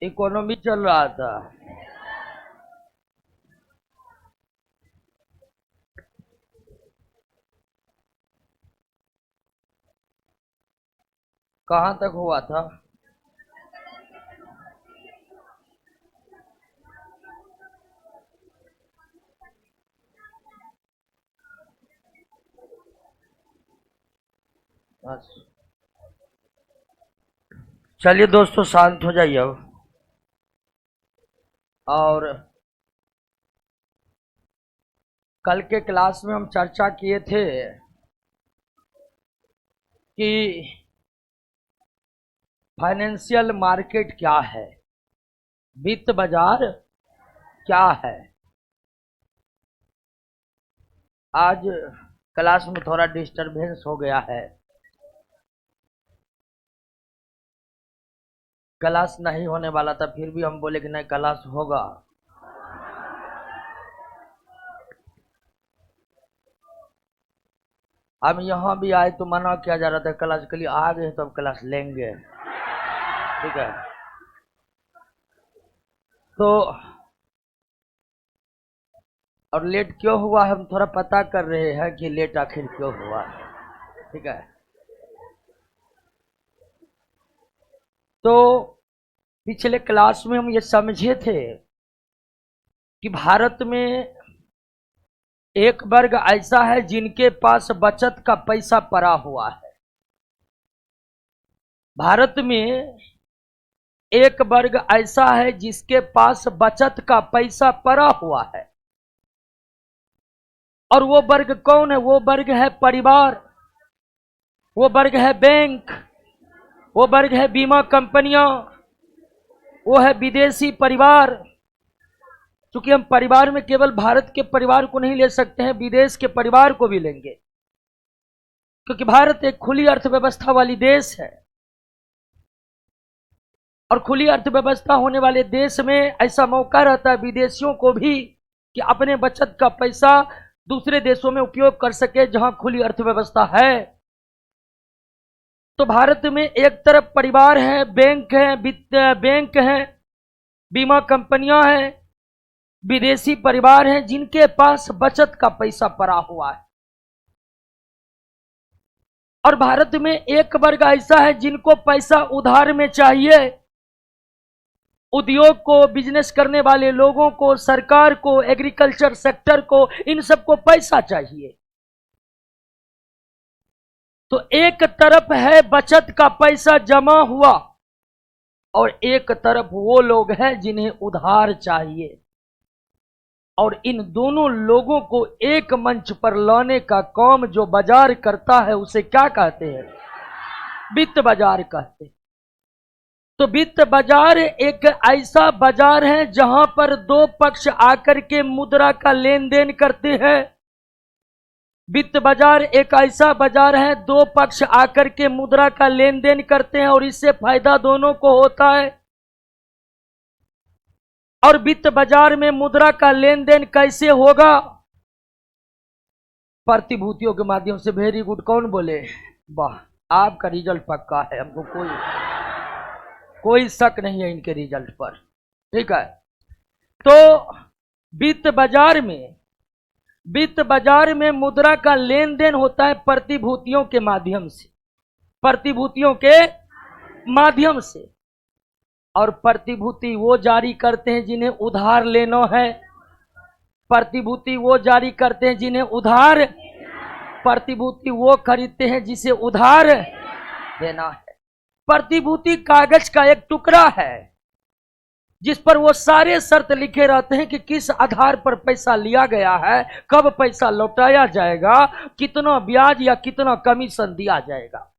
Economy चल रहा था। कहाँ तक हुआ था? चलिए दोस्तों, शांत हो जाइए अब। और कल के क्लास में हम चर्चा किए थे कि फाइनेंशियल मार्केट क्या है, वित्त बाजार क्या है। आज क्लास में थोड़ा डिस्टरबेंस हो गया है। क्लास नहीं होने वाला था, फिर भी हम बोले कि नहीं, क्लास होगा। हम यहाँ भी आए तो मना किया जा रहा था क्लास के लिए, आ गए तो अब क्लास लेंगे। ठीक है, तो और लेट क्यों हुआ है हम थोड़ा पता कर रहे हैं कि लेट आखिर क्यों हुआ है। ठीक है, तो पिछले क्लास में हम ये समझे थे कि भारत में एक वर्ग ऐसा है जिनके पास बचत का पैसा पड़ा हुआ है। भारत में एक वर्ग ऐसा है जिसके पास बचत का पैसा पड़ा हुआ है। और वो वर्ग कौन है? वो वर्ग है परिवार, वो वर्ग है बैंक, वो वर्ग है बीमा कंपनियां, वो है विदेशी परिवार। क्योंकि हम परिवार में केवल भारत के परिवार को नहीं ले सकते हैं, विदेश के परिवार को भी लेंगे, क्योंकि भारत एक खुली अर्थव्यवस्था वाली देश है। और खुली अर्थव्यवस्था होने वाले देश में ऐसा मौका रहता है विदेशियों को भी कि अपने बचत का पैसा दूसरे देशों में उपयोग कर सके जहां खुली अर्थव्यवस्था है। तो भारत में एक तरफ परिवार है, बैंक है, बीमा कंपनियां हैं, विदेशी परिवार हैं जिनके पास बचत का पैसा पड़ा हुआ है। और भारत में एक वर्ग ऐसा है जिनको पैसा उधार में चाहिए। उद्योग को, बिजनेस करने वाले लोगों को, सरकार को, एग्रीकल्चर सेक्टर को, इन सबको पैसा चाहिए। तो एक तरफ है बचत का पैसा जमा हुआ और एक तरफ वो लोग हैं जिन्हें उधार चाहिए। और इन दोनों लोगों को एक मंच पर लाने का काम जो बाजार करता है उसे क्या कहते हैं? वित्त बाजार कहते हैं। तो वित्त बाजार एक ऐसा बाजार है जहां पर दो पक्ष आकर के मुद्रा का लेन देन करते हैं। वित्त बाजार एक ऐसा बाजार है, दो पक्ष आकर के मुद्रा का लेन देन करते हैं और इससे फायदा दोनों को होता है। और वित्त बाजार में मुद्रा का लेन देन कैसे होगा? प्रतिभूतियों के माध्यम से। वेरी गुड, कौन बोले? वाह, आपका रिजल्ट पक्का है, हमको कोई शक नहीं है इनके रिजल्ट पर। ठीक है, तो वित्त बाजार में मुद्रा का लेन देन होता है प्रतिभूतियों के माध्यम से, प्रतिभूतियों के माध्यम से। और प्रतिभूति वो जारी करते हैं जिन्हें उधार लेना है, प्रतिभूति वो जारी करते हैं जिन्हें उधार, प्रतिभूति वो खरीदते हैं जिसे उधार देना है। प्रतिभूति कागज का एक टुकड़ा है जिस पर वो सारे शर्त लिखे रहते हैं कि किस आधार पर पैसा लिया गया है, कब पैसा लौटाया जाएगा, कितना ब्याज या कितना कमीशन दिया जाएगा।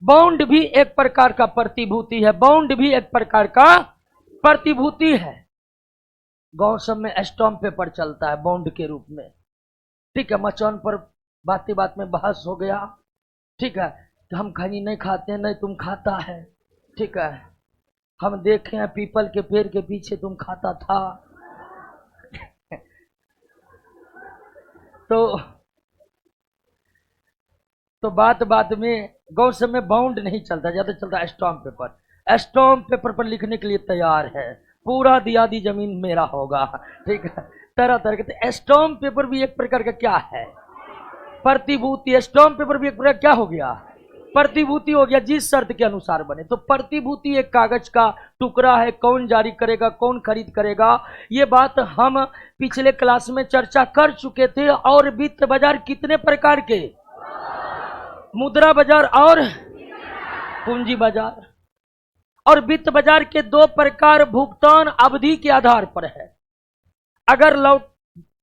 बॉन्ड भी एक प्रकार का प्रतिभूति है, बॉन्ड भी एक प्रकार का प्रतिभूति है। गांव सब में स्टाम्प पेपर चलता है बॉन्ड के रूप में। ठीक है, मचान पर बात में बहस हो गया। ठीक है, तो हम खैनी नहीं खाते हैं, नहीं तुम खाता है। ठीक है, हम देखे हैं पीपल के पेड़ के पीछे तुम खाता था। तो बात में गांव सब में बाउंड नहीं चलता, ज्यादा चलता है स्टाम्प पेपर। स्टॉम्प पेपर पर लिखने के लिए तैयार है, पूरा दिया दी जमीन मेरा होगा, ठीक है। तरह तरह के स्टॉम्प पेपर भी एक प्रकार का क्या है, प्रतिभूति। स्टॉम्प पेपर भी एक प्रकार क्या हो गया, प्रतिभूति हो गया, जिस शर्त के अनुसार बने। तो प्रतिभूति एक कागज का टुकड़ा है, कौन जारी करेगा, कौन खरीद करेगा, ये बात हम पिछले क्लास में चर्चा कर चुके थे। और वित्त बाजार कितने प्रकार के, मुद्रा बाजार और पूंजी बाजार। और वित्त बाजार के दो प्रकार भुगतान अवधि के आधार पर है। अगर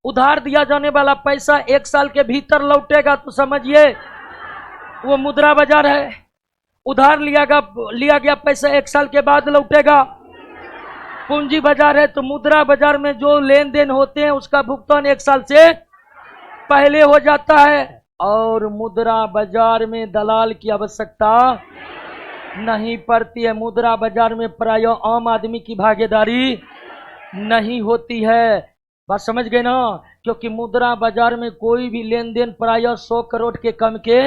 उधार दिया जाने वाला पैसा 1 साल के भीतर लौटेगा तो समझिए वो मुद्रा बाजार है। उधार लिया गया पैसा 1 साल के बाद लौटेगा, पूंजी बाजार है। तो मुद्रा बाजार में जो लेन देन होते हैं उसका भुगतान 1 साल से पहले हो जाता है। और मुद्रा बाजार में दलाल की आवश्यकता नहीं पड़ती है। मुद्रा बाजार में प्रायः आम आदमी की भागीदारी नहीं होती है। बात समझ गए ना, क्योंकि मुद्रा बाजार में कोई भी लेन देन प्रायः 100 करोड़ के कम के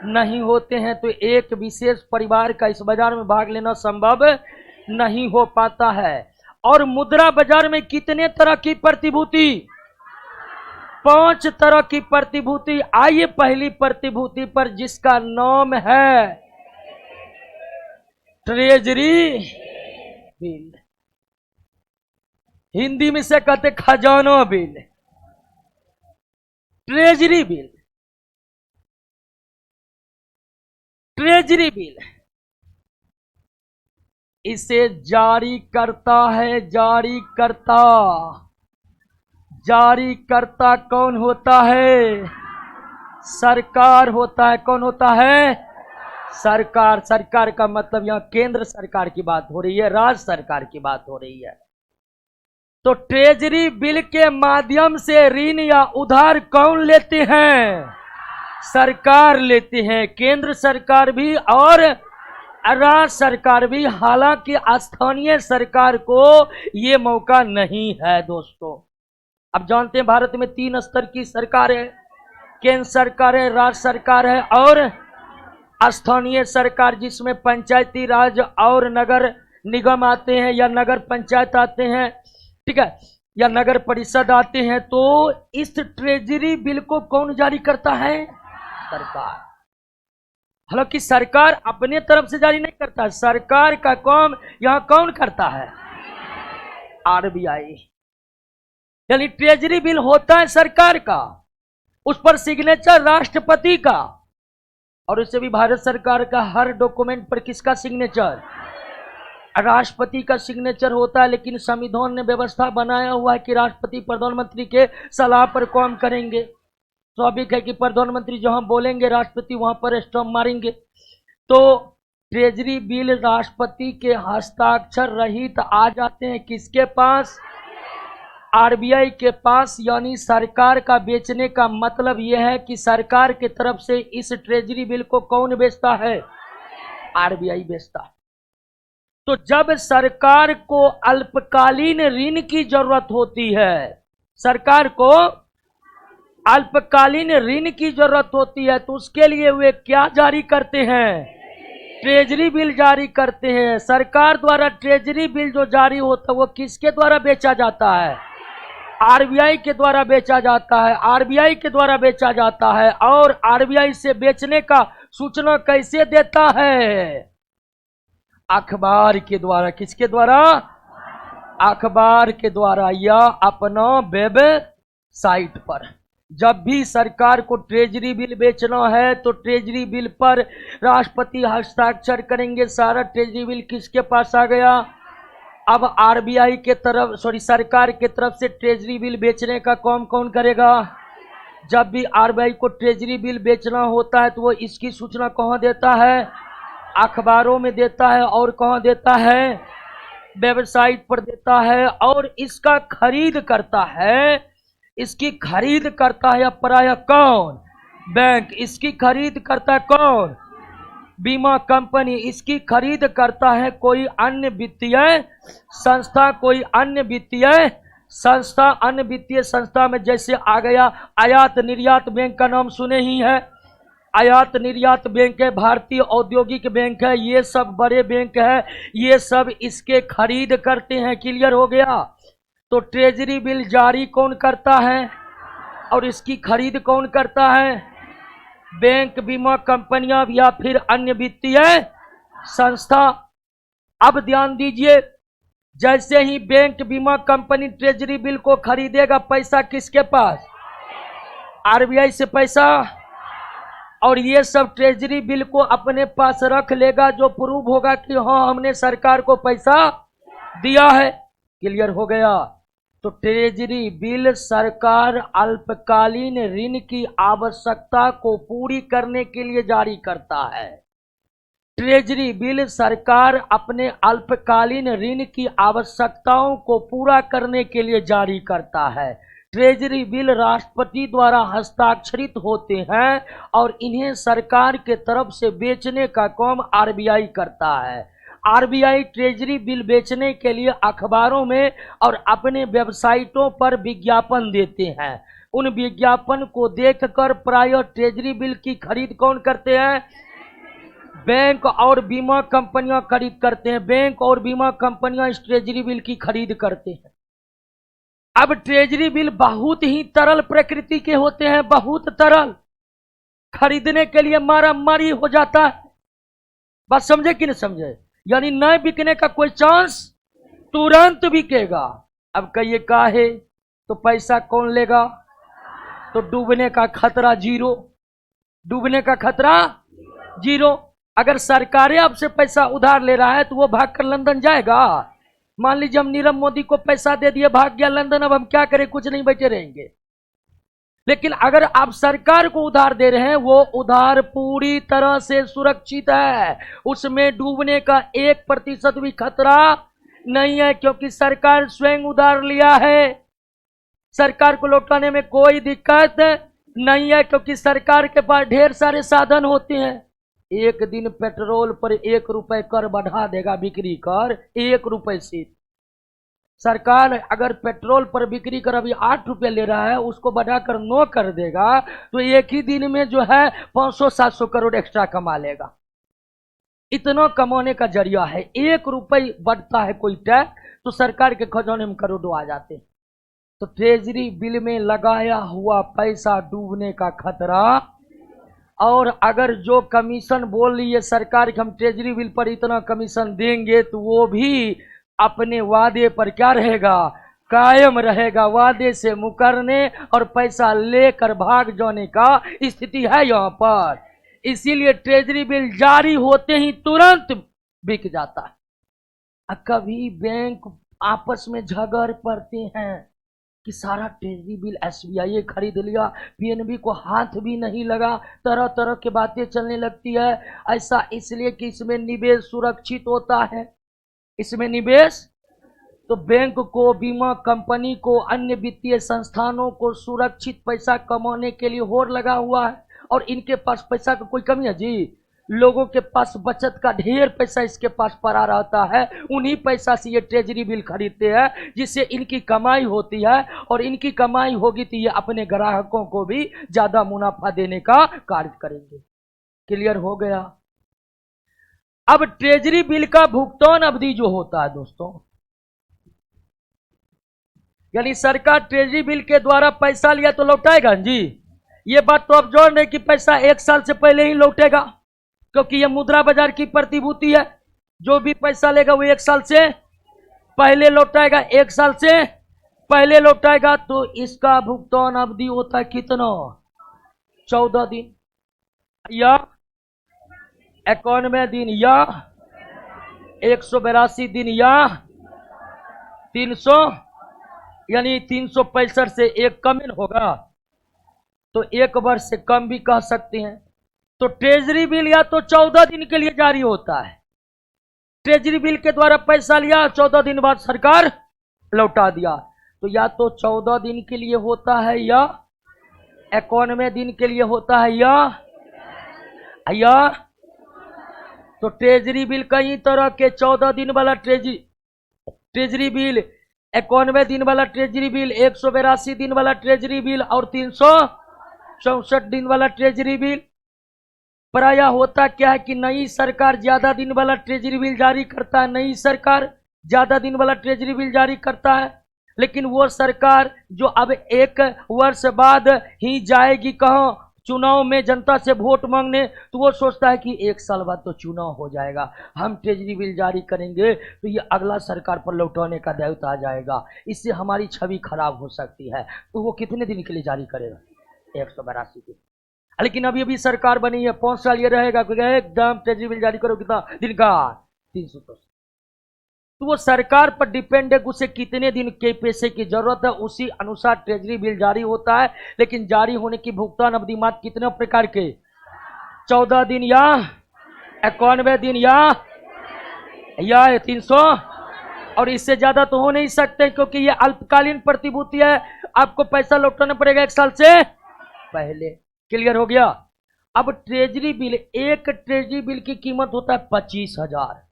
नहीं होते हैं। तो एक विशेष परिवार का इस बाजार में भाग लेना संभव नहीं हो पाता है। और मुद्रा बाजार में कितने तरह की प्रतिभूति, 5 तरह की प्रतिभूति। आइए पहली प्रतिभूति पर, जिसका नाम है ट्रेजरी बिल। हिंदी में से कहते खजाना bill, treasury bill. Treasury bill इसे जारी करता है, जारी करता कौन होता है, सरकार होता है। कौन होता है, सरकार। सरकार का मतलब यहां केंद्र सरकार की बात हो रही है, राज्य सरकार की बात हो रही है। तो ट्रेजरी बिल के माध्यम से ऋण या उधार कौन लेते हैं, सरकार लेते हैं, केंद्र सरकार भी और राज्य सरकार भी। हालांकि स्थानीय सरकार को यह मौका नहीं है दोस्तों। अब जानते हैं भारत में 3 स्तर की सरकार है, केंद्र सरकार है, राज्य सरकार है और स्थानीय सरकार, जिसमें पंचायती राज और नगर निगम आते हैं या नगर पंचायत आते हैं, ठीक है, या नगर परिषद आते हैं। तो इस ट्रेजरी बिल को कौन जारी करता है, सरकार। हालांकि सरकार अपने तरफ से जारी नहीं करता, सरकार का काम यहां कौन करता है, आरबीआई। यानी ट्रेजरी बिल होता है सरकार का, उस पर सिग्नेचर राष्ट्रपति का। और उससे भी भारत सरकार का हर डॉक्यूमेंट पर किसका सिग्नेचर, राष्ट्रपति का सिग्नेचर होता है। लेकिन संविधान ने व्यवस्था बनाया हुआ है कि राष्ट्रपति प्रधानमंत्री के सलाह पर काम करेंगे। स्वाभाविक है कि प्रधानमंत्री जहां बोलेंगे राष्ट्रपति वहां पर स्टैम्प मारेंगे। तो ट्रेजरी बिल राष्ट्रपति के हस्ताक्षर रहित आ जाते हैं किसके पास, आरबीआई के पास। यानी सरकार का बेचने का मतलब यह है कि सरकार की तरफ से इस ट्रेजरी बिल को कौन बेचता है, आरबीआई बेचता है। तो जब सरकार को अल्पकालीन ऋण की जरूरत होती है, सरकार को अल्पकालीन ऋण की जरूरत होती है, तो उसके लिए वे क्या जारी करते हैं, ट्रेजरी बिल जारी करते हैं। सरकार द्वारा ट्रेजरी बिल जो जारी होता है वो किसके द्वारा बेचा जाता है, आरबीआई के द्वारा बेचा जाता है, आरबीआई के द्वारा बेचा जाता है। और आरबीआई से बेचने का सूचना कैसे देता है, अखबार के द्वारा। किसके द्वारा, अखबार के द्वारा या अपना वेबसाइट पर। जब भी सरकार को ट्रेजरी बिल बेचना है तो ट्रेजरी बिल पर राष्ट्रपति हस्ताक्षर करेंगे। सारा ट्रेजरी बिल किसके पास आ गया, अब आरबीआई के तरफ, सरकार के तरफ से ट्रेजरी बिल बेचने का काम कौन करेगा। जब भी आरबीआई को ट्रेजरी बिल बेचना होता है तो वो इसकी सूचना कहाँ देता है, अखबारों में देता है। और कहाँ देता है, वेबसाइट पर देता है। और इसका खरीद करता है, इसकी खरीद करता है प्रायः कौन, बैंक। इसकी खरीद करता है कौन, बीमा कंपनी। इसकी खरीद करता है कोई अन्य वित्तीय संस्था, कोई अन्य वित्तीय संस्था। अन्य वित्तीय संस्था में जैसे आ गया आयात निर्यात बैंक का नाम सुने ही है, आयात निर्यात बैंक है, भारतीय औद्योगिक बैंक है, ये सब बड़े बैंक है, ये सब इसके खरीद करते हैं। क्लियर हो गया? तो ट्रेजरी बिल जारी कौन करता है और इसकी खरीद कौन करता है? बैंक, बीमा कंपनियां या फिर अन्य वित्तीय संस्था। अब ध्यान दीजिए, जैसे ही बैंक, बीमा कंपनी ट्रेजरी बिल को खरीदेगा, पैसा किसके पास? आरबीआई से पैसा, और ये सब ट्रेजरी बिल को अपने पास रख लेगा, जो प्रूव होगा कि हाँ हमने सरकार को पैसा दिया है। क्लियर हो गया? तो ट्रेजरी बिल सरकार अल्पकालीन ऋण की आवश्यकता को पूरी करने के लिए जारी करता है। ट्रेजरी बिल सरकार अपने अल्पकालीन ऋण की आवश्यकताओं को पूरा करने के लिए जारी करता है। ट्रेजरी बिल राष्ट्रपति द्वारा हस्ताक्षरित होते हैं और इन्हें सरकार के तरफ से बेचने का काम आरबीआई करता है। आरबीआई ट्रेजरी बिल बेचने के लिए अखबारों में और अपने वेबसाइटों पर विज्ञापन देते हैं। उन विज्ञापन को देखकर प्रायः ट्रेजरी बिल की खरीद कौन करते हैं? बैंक और बीमा कंपनियां खरीद करते हैं। बैंक और बीमा कंपनियां इस ट्रेजरी बिल की खरीद करते हैं। अब ट्रेजरी बिल बहुत ही तरल प्रकृति के होते हैं, बहुत तरल, खरीदने के लिए मारा मारी हो जाता है। बात समझे कि नहीं समझे? यानी न बिकने का कोई चांस, तुरंत बिकेगा। अब कहिए काहे? तो पैसा कौन लेगा? तो डूबने का खतरा जीरो, डूबने का खतरा जीरो। अगर सरकारें आपसे पैसा उधार ले रहा है तो वो भागकर लंदन जाएगा? मान लीजिए हम नीरव मोदी को पैसा दे दिए, भाग गया लंदन, अब हम क्या करें? कुछ नहीं, बैठे रहेंगे। लेकिन अगर आप सरकार को उधार दे रहे हैं, वो उधार पूरी तरह से सुरक्षित है, उसमें डूबने का 1% भी खतरा नहीं है, क्योंकि सरकार स्वयं उधार लिया है। सरकार को लौटाने में कोई दिक्कत नहीं है, क्योंकि सरकार के पास ढेर सारे साधन होते हैं। एक दिन पेट्रोल पर 1 रुपए कर बढ़ा देगा, बिक्री कर 1 रुपए से। सरकार अगर पेट्रोल पर बिक्री कर अभी 8 रुपये ले रहा है, उसको बढ़ाकर 9 कर देगा, तो एक ही दिन में जो है 500-700 करोड़ एक्स्ट्रा कमा लेगा। इतना कमाने का जरिया है। 1 रुपये बढ़ता है कोई टैक्स तो सरकार के खजाने में करोड़ों आ जाते हैं। तो ट्रेजरी बिल में लगाया हुआ पैसा डूबने का खतरा। और अगर जो कमीशन बोल रही है सरकार कि हम ट्रेजरी बिल पर इतना कमीशन देंगे, तो वो भी अपने वादे पर क्या रहेगा? कायम रहेगा। वादे से मुकरने और पैसा लेकर भाग जाने का स्थिति है यहाँ पर। इसीलिए ट्रेजरी बिल जारी होते ही तुरंत बिक जाता है। कभी बैंक आपस में झगड़ पड़ते हैं कि सारा ट्रेजरी बिल एसबीआई खरीद लिया, पीएनबी को हाथ भी नहीं लगा, तरह तरह की बातें चलने लगती है। ऐसा इसलिए कि इसमें निवेश सुरक्षित होता है। इसमें निवेश, तो बैंक को, बीमा कंपनी को, अन्य वित्तीय संस्थानों को सुरक्षित पैसा कमाने के लिए होड़ लगा हुआ है। और इनके पास पैसा की कोई कमी है जी? लोगों के पास बचत का ढेर पैसा इसके पास पड़ा रहता है। उन्हीं पैसा से ये ट्रेजरी बिल खरीदते हैं, जिससे इनकी कमाई होती है। और इनकी कमाई होगी तो ये अपने ग्राहकों को भी ज्यादा मुनाफा देने का कार्य करेंगे। क्लियर हो गया? अब ट्रेजरी बिल का भुगतान अवधि जो होता है दोस्तों, यानी सरकार ट्रेजरी बिल के द्वारा पैसा लिया तो लौटाएगा जी। ये बात तो अब जोड़ नहीं कि पैसा 1 साल से पहले ही लौटेगा, क्योंकि यह मुद्रा बाजार की प्रतिभूति है। जो भी पैसा लेगा वो 1 साल से पहले लौटाएगा। 1 साल से पहले लौटाएगा तो इसका भुगतान अवधि होता है कितना? 14 दिन या 91 दिन या 182 दिन या 300, यानी 365 से एक कम होगा, तो 1 वर्ष से कम भी कह सकते हैं। तो ट्रेजरी बिल या तो 14 दिन के लिए जारी होता है। ट्रेजरी बिल के द्वारा पैसा लिया, 14 दिन बाद सरकार लौटा दिया। तो या तो 14 दिन के लिए होता है या 91 दिन के लिए होता है या तो ट्रेजरी बिल कई तरह के 14 दिन वाला ट्रेजरी बिल, 91 दिन वाला ट्रेजरी बिल, 182 दिन वाला ट्रेजरी बिल और 364 दिन वाला ट्रेजरी बिल। प्रायः होता क्या है कि नई सरकार ज्यादा दिन वाला ट्रेजरी बिल जारी करता है, नई सरकार ज्यादा दिन वाला ट्रेजरी बिल जारी करता है, लेकिन वो सरकार जो अब 1 वर्ष बाद ही जाएगी कहाँ, चुनाव में जनता से वोट मांगने, तो वो सोचता है कि 1 साल बाद तो चुनाव हो जाएगा, हम ट्रेजरी बिल जारी करेंगे तो ये अगला सरकार पर लौटाने का दायित्व आ जाएगा, इससे हमारी छवि खराब हो सकती है, तो वो कितने दिन के लिए जारी करेगा, 182 दिन। लेकिन अभी अभी सरकार बनी है, 5 साल ये रहेगा, एकदम ट्रेजरी बिल जारी करो, कितना दिन का, 300। तो वो सरकार पर डिपेंड है, उसे कितने दिन के पैसे की जरूरत है, उसी अनुसार ट्रेजरी बिल जारी होता है। लेकिन जारी होने की भुगतान अवधि मात्र कितने प्रकार के, 14 दिन या 91 दिन या 300, और इससे ज्यादा तो हो नहीं सकते, क्योंकि ये अल्पकालीन प्रतिभूति है, आपको पैसा लौटाना पड़ेगा 1 साल से पहले। क्लियर हो गया। अब ट्रेजरी बिल, एक ट्रेजरी बिल की कीमत होता है 25,000।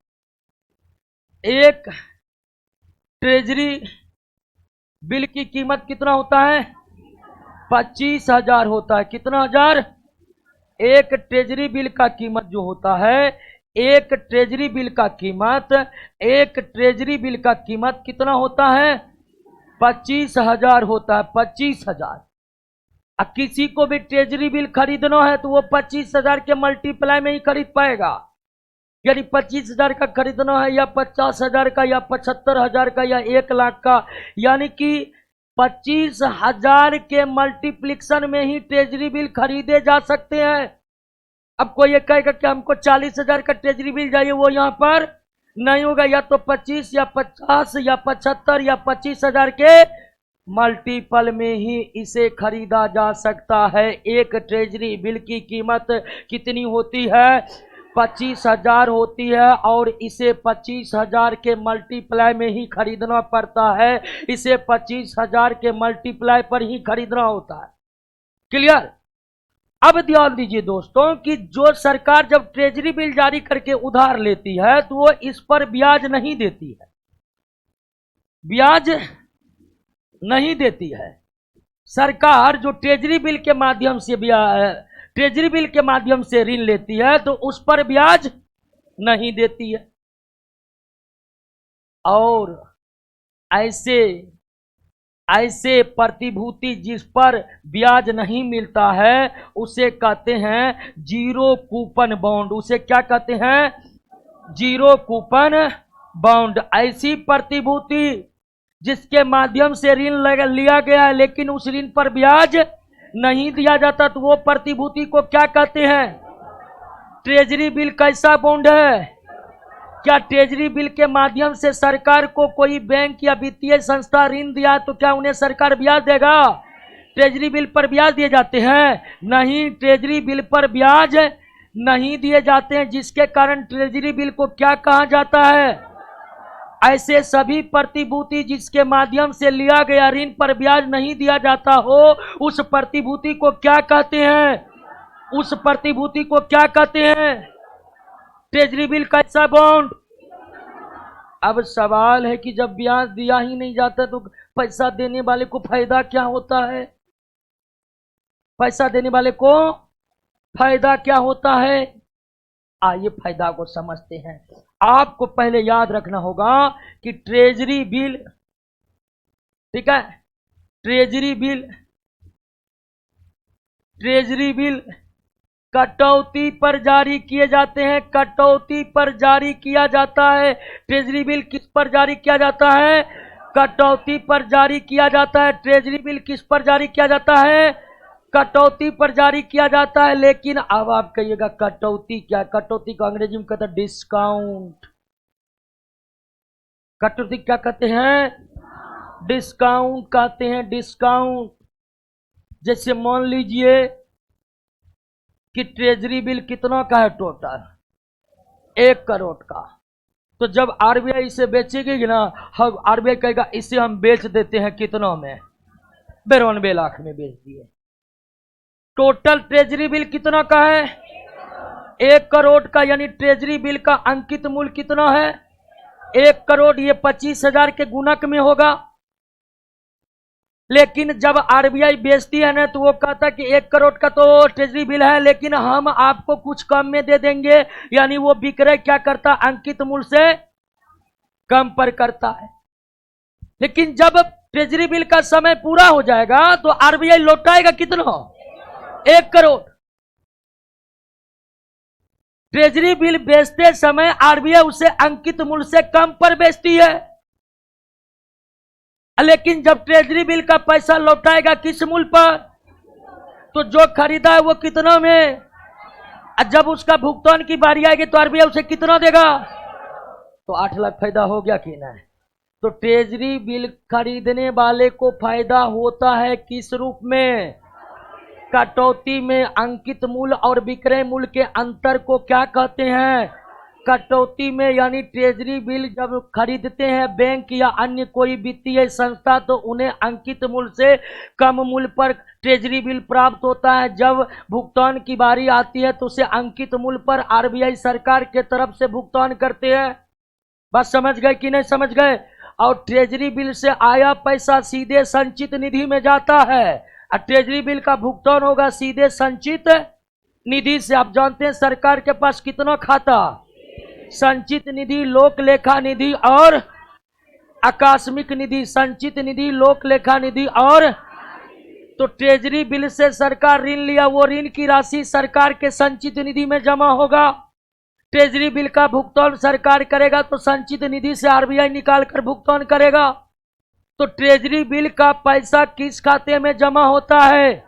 एक ट्रेजरी बिल की कीमत कितना होता है, 25,000 होता है। कितना हजार, एक ट्रेजरी बिल का कीमत जो होता है, एक ट्रेजरी बिल का कीमत, एक ट्रेजरी बिल का कीमत कितना होता है, 25,000 होता है, 25,000। अब किसी को भी ट्रेजरी बिल खरीदना है तो वो 25,000 के मल्टीप्लाई में ही खरीद पाएगा, यानी 25,000 का खरीदना है, या 50,000 का, या 75,000 का, या 1,00,000 का, यानी कि 25,000 के मल्टीप्लिकेशन में ही ट्रेजरी बिल खरीदे जा सकते हैं। अब कोई ये कहेगा कि हमको 40,000 का ट्रेजरी बिल चाहिए, वो यहां पर नहीं होगा, या तो 25 या 50 या 75 या 25,000 के मल्टीपल में ही इसे खरीदा जा सकता है। एक ट्रेजरी बिल की कीमत कितनी होती है, 25,000 होती है, और इसे 25,000 के मल्टीप्लाई में ही खरीदना पड़ता है, इसे 25,000 के मल्टीप्लाई पर ही खरीदना होता है। क्लियर। अब ध्यान दीजिए दोस्तों कि जो सरकार जब ट्रेजरी बिल जारी करके उधार लेती है तो वो इस पर ब्याज नहीं देती है, ब्याज नहीं देती है। सरकार जो ट्रेजरी बिल के माध्यम से ट्रेजरी बिल के माध्यम से ऋण लेती है तो उस पर ब्याज नहीं देती है, और ऐसे प्रतिभूति जिस पर ब्याज नहीं मिलता है उसे कहते हैं जीरो कूपन बॉन्ड। उसे क्या कहते हैं, जीरो कूपन बॉन्ड। ऐसी प्रतिभूति जिसके माध्यम से ऋण लिया गया है लेकिन उस ऋण पर ब्याज नहीं दिया जाता, तो वो प्रतिभूति को क्या कहते हैं, ट्रेजरी बिल कैसा बॉन्ड है। क्या ट्रेजरी बिल के माध्यम से सरकार को कोई बैंक या वित्तीय संस्था ऋण दिया तो क्या उन्हें सरकार ब्याज देगा, ट्रेजरी बिल पर ब्याज दिए जाते हैं, नहीं, ट्रेजरी बिल पर ब्याज नहीं दिए जाते हैं, जिसके कारण ट्रेजरी बिल को क्या कहा जाता है। ऐसे सभी प्रतिभूति जिसके माध्यम से लिया गया ऋण पर ब्याज नहीं दिया जाता हो, उस प्रतिभूति को क्या कहते हैं, उस प्रतिभूति को क्या कहते हैं, ट्रेजरी बिल कैसा बॉन्ड। अब सवाल है कि जब ब्याज दिया ही नहीं जाता तो पैसा देने वाले को फायदा क्या होता है, पैसा देने वाले को फायदा क्या होता है। आइए फायदा को समझते हैं। आपको पहले याद रखना होगा कि ट्रेजरी बिल, ठीक है, ट्रेजरी बिल कटौती पर जारी किए जाते हैं, कटौती पर जारी किया जाता है। ट्रेजरी बिल किस पर जारी किया जाता है, कटौती पर जारी किया जाता है। ट्रेजरी बिल किस पर जारी किया जाता है, कटौती पर जारी किया जाता है। लेकिन अब आप कहिएगा कटौती क्या, कटौती को अंग्रेजी में कहते हैं डिस्काउंट। कटौती क्या कहते हैं, डिस्काउंट कहते हैं, डिस्काउंट। जैसे मान लीजिए कि ट्रेजरी बिल कितना का है, टोटल 1 करोड़ का, तो जब आरबीआई इसे बेचेगी ना, हम आरबीआई कहेगा इसे हम बेच देते हैं कितना में, 92 लाख में बेच दिए। टोटल ट्रेजरी बिल कितना का है, 1 करोड़ का, यानी ट्रेजरी बिल का अंकित मूल्य कितना है, 1 करोड़। ये 25,000 के गुणक में होगा, लेकिन जब आरबीआई बेचती है ना तो वो कहता कि 1 करोड़ का तो ट्रेजरी बिल है, लेकिन हम आपको कुछ कम में दे देंगे। यानी वो विक्रय क्या करता, अंकित मूल्य से कम पर करता है। लेकिन जब ट्रेजरी बिल का समय पूरा हो जाएगा तो आरबीआई लौटाएगा कितना, 1 करोड़। ट्रेजरी बिल बेचते समय आरबीआई उसे अंकित मूल्य से कम पर बेचती है, लेकिन जब ट्रेजरी बिल का पैसा लौटाएगा किस मूल्य पर, तो जो खरीदा है वो कितना में, जब उसका भुगतान की बारी आएगी तो आरबीआई उसे कितना देगा, तो 8 लाख फायदा हो गया कि नहीं। तो ट्रेजरी बिल खरीदने वाले को फायदा होता है किस रूप में, कटौती में। अंकित मूल्य और विक्रय मूल्य के अंतर को क्या कहते हैं, कटौती में। यानी ट्रेजरी बिल जब खरीदते हैं बैंक या अन्य कोई वित्तीय संस्था तो उन्हें अंकित मूल्य से कम मूल्य पर ट्रेजरी बिल प्राप्त होता है। जब भुगतान की बारी आती है तो उसे अंकित मूल्य पर आरबीआई सरकार के तरफ से भुगतान करते हैं। बात समझ गए कि नहीं समझ गए। और ट्रेजरी बिल से आया पैसा सीधे संचित निधि में जाता है, और ट्रेजरी बिल का भुगतान होगा सीधे संचित निधि से। आप जानते हैं सरकार के पास कितना खाता, संचित निधि, लोक लेखा निधि और आकस्मिक निधि। संचित निधि, लोक लेखा निधि और, तो ट्रेजरी बिल से सरकार ऋण लिया, वो ऋण की राशि सरकार के संचित निधि में जमा होगा। ट्रेजरी बिल का भुगतान सरकार करेगा तो संचित निधि से आरबीआई निकाल कर भुगतान करेगा। तो ट्रेजरी बिल का पैसा किस खाते में जमा होता है,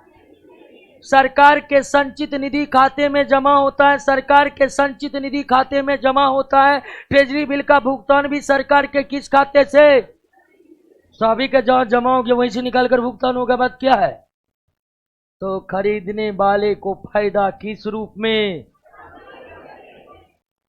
सरकार के संचित निधि खाते में जमा होता है, सरकार के संचित निधि खाते में जमा होता है। ट्रेजरी बिल का भुगतान भी सरकार के किस खाते से, सभी के जहां जमा होगा वहीं से निकाल कर भुगतान होगा। बात क्या है, तो खरीदने वाले को फायदा किस रूप में,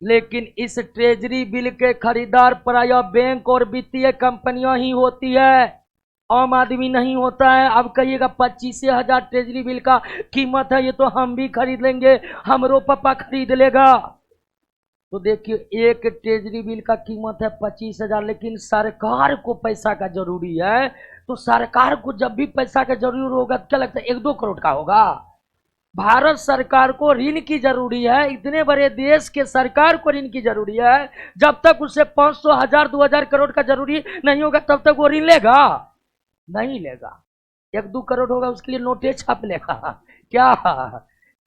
लेकिन इस ट्रेजरी बिल के खरीदार प्रायः बैंक और वित्तीय कंपनियां ही होती है, आम आदमी नहीं होता है। अब कहिएगा 25,000 ट्रेजरी बिल का कीमत है, ये तो हम भी खरीद लेंगे, हमरो पापा खरीद लेगा। तो देखिए एक ट्रेजरी बिल का कीमत है 25,000, लेकिन सरकार को पैसा का जरूरी है, तो सरकार को जब भी पैसा का जरूरी होगा तो क्या लगता है 1-2 करोड़ का होगा। भारत सरकार को ऋण की जरूरी है, इतने बड़े देश के सरकार को ऋण की जरूरी है। जब तक उसे 500, 1000, 2000 करोड़ का जरूरी नहीं होगा तब तक वो ऋण लेगा नहीं लेगा। 1-2 करोड़ होगा उसके लिए नोटे छाप लेगा क्या।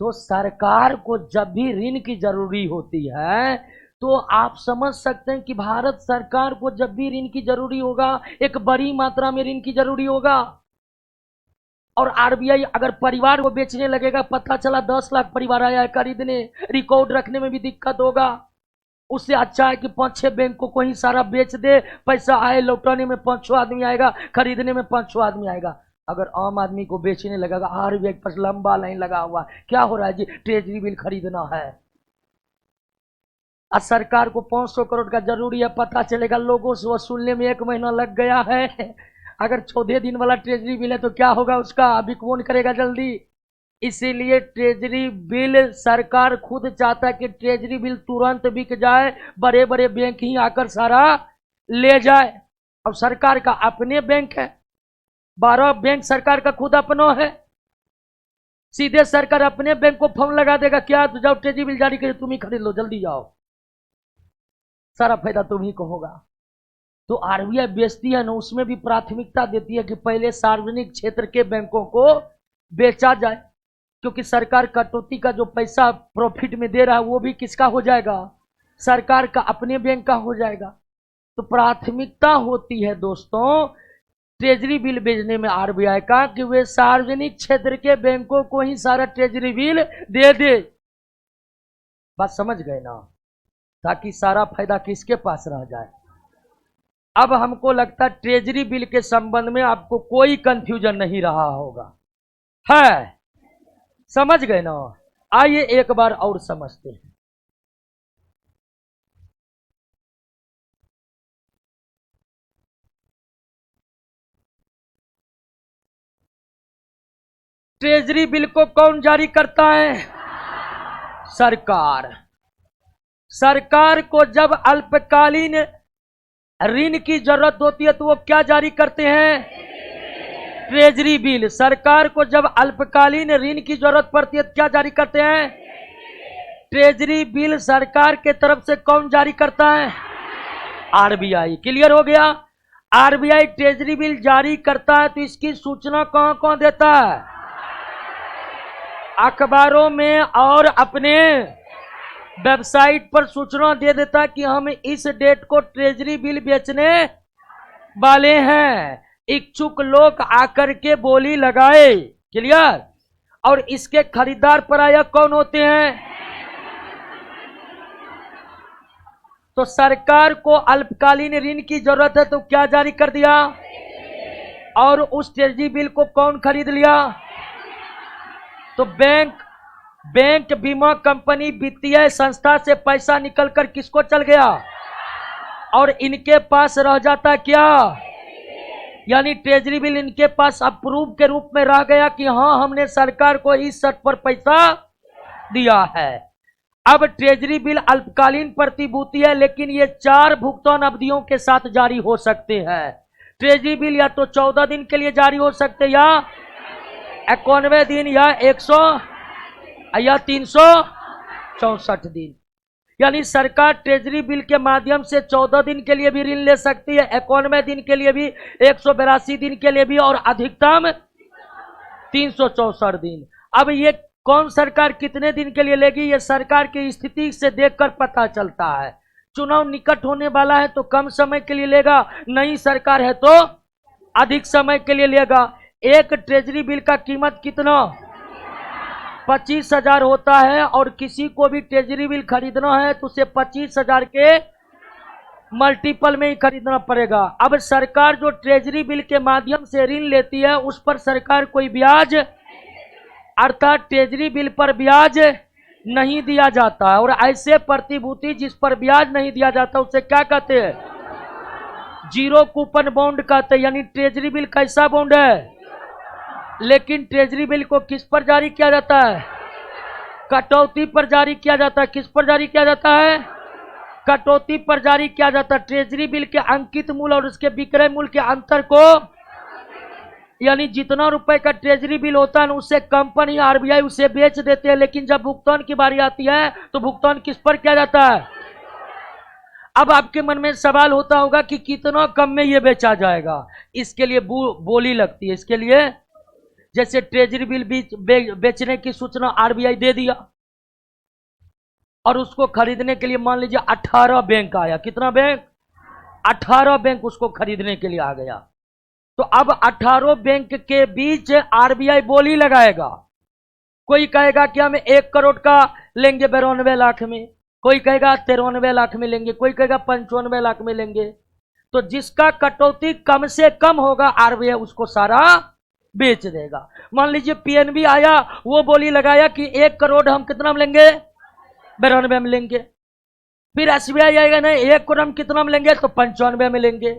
तो सरकार को जब भी ऋण की जरूरी होती है तो आप समझ सकते हैं कि भारत सरकार को जब भी ऋण की जरूरी होगा, एक बड़ी मात्रा में ऋण की जरूरी होगा। और आरबीआई अगर परिवार को बेचने लगेगा, पता चला 10 लाख परिवार आया है खरीदने, रिकॉर्ड रखने में भी दिक्कत होगा। उससे अच्छा है कि 5-6 बैंकों को ही सारा बेच दे, पैसा आए लौटाने में 5-6 आदमी आएगा, खरीदने में 5-6 आदमी आएगा। अगर आम आदमी को बेचने लगेगा, आरबीआई के पास लंबा लाइन लगा हुआ, क्या हो रहा है जी, ट्रेजरी बिल खरीदना है, और सरकार को 500 करोड़ का जरूरी है, पता चलेगा लोगों से वसूलने में 1 महीना लग गया है। अगर 14 दिन वाला ट्रेजरी बिल है तो क्या होगा उसका, अभी कौन करेगा जल्दी। इसीलिए ट्रेजरी बिल सरकार खुद चाहता है कि ट्रेजरी बिल तुरंत बिक जाए, बड़े बड़े बैंक ही आकर सारा ले जाए। अब सरकार का अपने बैंक है, 12 बैंक सरकार का खुद अपना है, सीधे सरकार अपने बैंक को फोन लगा देगा, क्या तो जाओ ट्रेजरी बिल जारी करे, तुम ही खरीद लो, जल्दी जाओ, सारा फायदा तुम ही को होगा। तो आरबीआई बेचती है ना, उसमें भी प्राथमिकता देती है कि पहले सार्वजनिक क्षेत्र के बैंकों को बेचा जाए, क्योंकि सरकार कटौती का जो पैसा प्रॉफिट में दे रहा है वो भी किसका हो जाएगा, सरकार का अपने बैंक का हो जाएगा। तो प्राथमिकता होती है दोस्तों ट्रेजरी बिल बेचने में आरबीआई का कि वे सार्वजनिक क्षेत्र के बैंकों को ही सारा ट्रेजरी बिल दे दे। बात समझ गए ना, ताकि सारा फायदा किसके पास रह जाए। अब हमको लगता है ट्रेजरी बिल के संबंध में आपको कोई कंफ्यूजन नहीं रहा होगा, है, समझ गए ना। आइए एक बार और समझते हैं। ट्रेजरी बिल को कौन जारी करता है, सरकार। सरकार को जब अल्पकालीन ऋण की जरूरत होती है तो वो क्या जारी करते हैं, ट्रेजरी बिल। सरकार को जब अल्पकालीन ऋण की जरूरत पड़ती है तो क्या जारी करते हैं? Treasury bill. सरकार के तरफ से कौन जारी करता है? आरबीआई। क्लियर हो गया? आरबीआई ट्रेजरी बिल जारी करता है तो इसकी सूचना कौन कौन देता है? अखबारों में और अपने वेबसाइट पर सूचना दे देता है कि हम इस डेट को ट्रेजरी बिल बेचने वाले हैं, इच्छुक लोग आकर के बोली लगाए। क्लियर? और इसके खरीदार प्रायः कौन होते हैं? तो सरकार को अल्पकालीन ऋण की जरूरत है तो क्या जारी कर दिया? और उस ट्रेजरी बिल को कौन खरीद लिया? तो बैंक, बीमा कंपनी, वित्तीय संस्था से पैसा निकलकर किसको चल गया? और इनके पास रह जाता क्या? यानी ट्रेजरी बिल इनके पास अप्रूव के रूप में रह गया कि हाँ, हमने सरकार को इस शर्त पर पैसा दिया है। अब ट्रेजरी बिल अल्पकालीन प्रतिभूति है, लेकिन ये 4 भुगतान अवधियों के साथ जारी हो सकते हैं। ट्रेजरी बिल या तो 14 दिन के लिए जारी हो सकते, या 91 दिन, या 100, या 364 दिन। यानी सरकार ट्रेजरी बिल के माध्यम से 14 दिन के लिए भी ऋण ले सकती है, 91 दिन के लिए भी, 182 दिन के लिए भी, और अधिकतम 364 दिन। अब ये कौन सरकार कितने दिन के लिए लेगी, ये सरकार की स्थिति से देखकर पता चलता है। चुनाव निकट होने वाला है तो कम समय के लिए लेगा, नई सरकार है तो अधिक समय के लिए लेगा। एक ट्रेजरी बिल का कीमत कितना? 25,000 होता है, और किसी को भी ट्रेजरी बिल खरीदना है तो उसे 25,000 के मल्टीपल में ही खरीदना पड़ेगा। अब सरकार जो ट्रेजरी बिल के माध्यम से ऋण लेती है उस पर सरकार कोई ब्याज, अर्थात ट्रेजरी बिल पर ब्याज नहीं दिया जाता है। और ऐसे प्रतिभूति जिस पर ब्याज नहीं दिया जाता उसे क्या कहते हैं? जीरो कूपन बॉन्ड कहते हैं। यानी ट्रेजरी बिल कैसा बॉन्ड है? लेकिन ट्रेजरी बिल को किस पर जारी किया जाता है? कटौती पर जारी किया जाता है। किस पर जारी किया जाता है? कटौती पर जारी किया जाता है। ट्रेजरी बिल के अंकित मूल्य और उसके विक्रय मूल्य के अंतर को, यानी जितना रुपए का ट्रेजरी बिल होता है उससे कंपनी आरबीआई उसे बेच देते हैं, लेकिन जब भुगतान की बारी आती है तो भुगतान किस पर किया जाता है? अब आपके मन में सवाल होता होगा कि कितना कम में ये बेचा जाएगा। इसके लिए बोली लगती है। इसके लिए जैसे ट्रेजरी बिल बेचने की सूचना आरबीआई दे दिया, और उसको खरीदने के लिए मान लीजिए 18 बैंक आया। कितना बैंक? 18 बैंक उसको खरीदने के लिए आ गया। तो अब 18 बैंक के बीच आरबीआई बोली लगाएगा। कोई कहेगा कि हम 1 करोड़ का लेंगे 92 लाख में, कोई कहेगा 93 लाख में लेंगे, कोई कहेगा 95 लाख में लेंगे। तो जिसका कटौती कम से कम होगा आरबीआई उसको सारा बेच देगा। मान लीजिए पीएनबी आया, वो बोली लगाया कि 1 करोड़ हम कितना में लेंगे? 92 में लेंगे। फिर एसबीआई आएगा, नहीं 1 करोड़ हम कितना में लेंगे? तो 95 में लेंगे।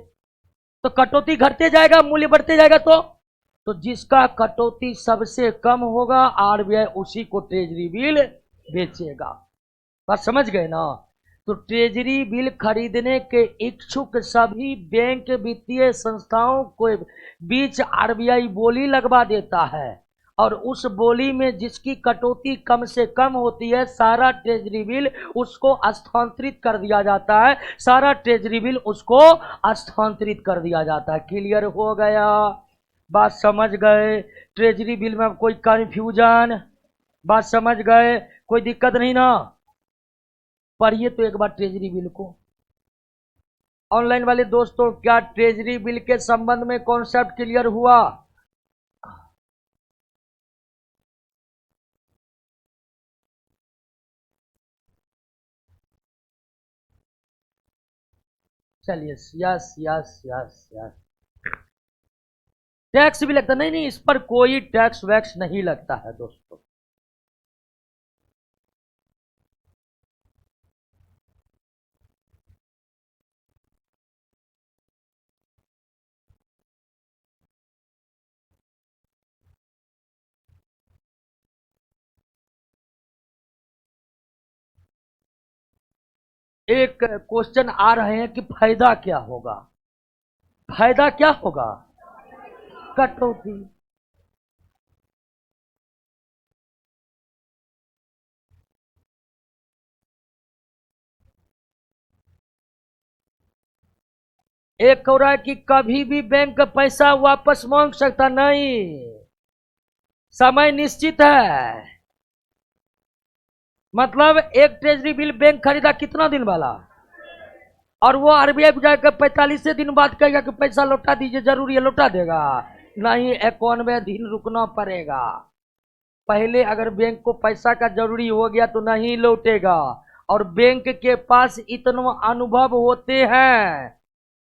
तो कटौती घटते जाएगा, मूल्य बढ़ते जाएगा। तो जिसका कटौती सबसे कम होगा आरबीआई उसी को ट्रेजरी बिल बेचेगा। बात समझ गए ना? तो ट्रेजरी बिल खरीदने के इच्छुक सभी बैंक, वित्तीय संस्थाओं को बीच आरबीआई बोली लगवा देता है, और उस बोली में जिसकी कटौती कम से कम होती है सारा ट्रेजरी बिल उसको स्थानांतरित कर दिया जाता है। सारा ट्रेजरी बिल उसको स्थानांतरित कर दिया जाता है। क्लियर हो गया? बात समझ गए? ट्रेजरी बिल में कोई कंफ्यूजन? बात समझ गए? कोई दिक्कत नहीं ना? पढ़िए तो एक बार ट्रेजरी बिल को। ऑनलाइन वाले दोस्तों, क्या ट्रेजरी बिल के संबंध में कॉन्सेप्ट क्लियर हुआ? चलिए, yes yes yes yes. Tax भी लगता? नहीं, इस पर कोई टैक्स वैक्स नहीं लगता है दोस्तों। एक क्वेश्चन आ रहे हैं कि फायदा क्या होगा? फायदा क्या होगा? कटौती। एक हो रहा है कि कभी भी बैंक पैसा वापस मांग सकता नहीं, समय निश्चित है। मतलब एक ट्रेजरी बिल बैंक खरीदा कितना दिन वाला, और वो आरबीआई को जाकर 45 दिन बाद कहेगा कि पैसा लौटा दीजिए, जरूरी है, लौटा देगा नहीं, 91 दिन रुकना पड़ेगा। पहले अगर बैंक को पैसा का जरूरी हो गया तो नहीं लौटेगा। और बैंक के पास इतना अनुभव होते हैं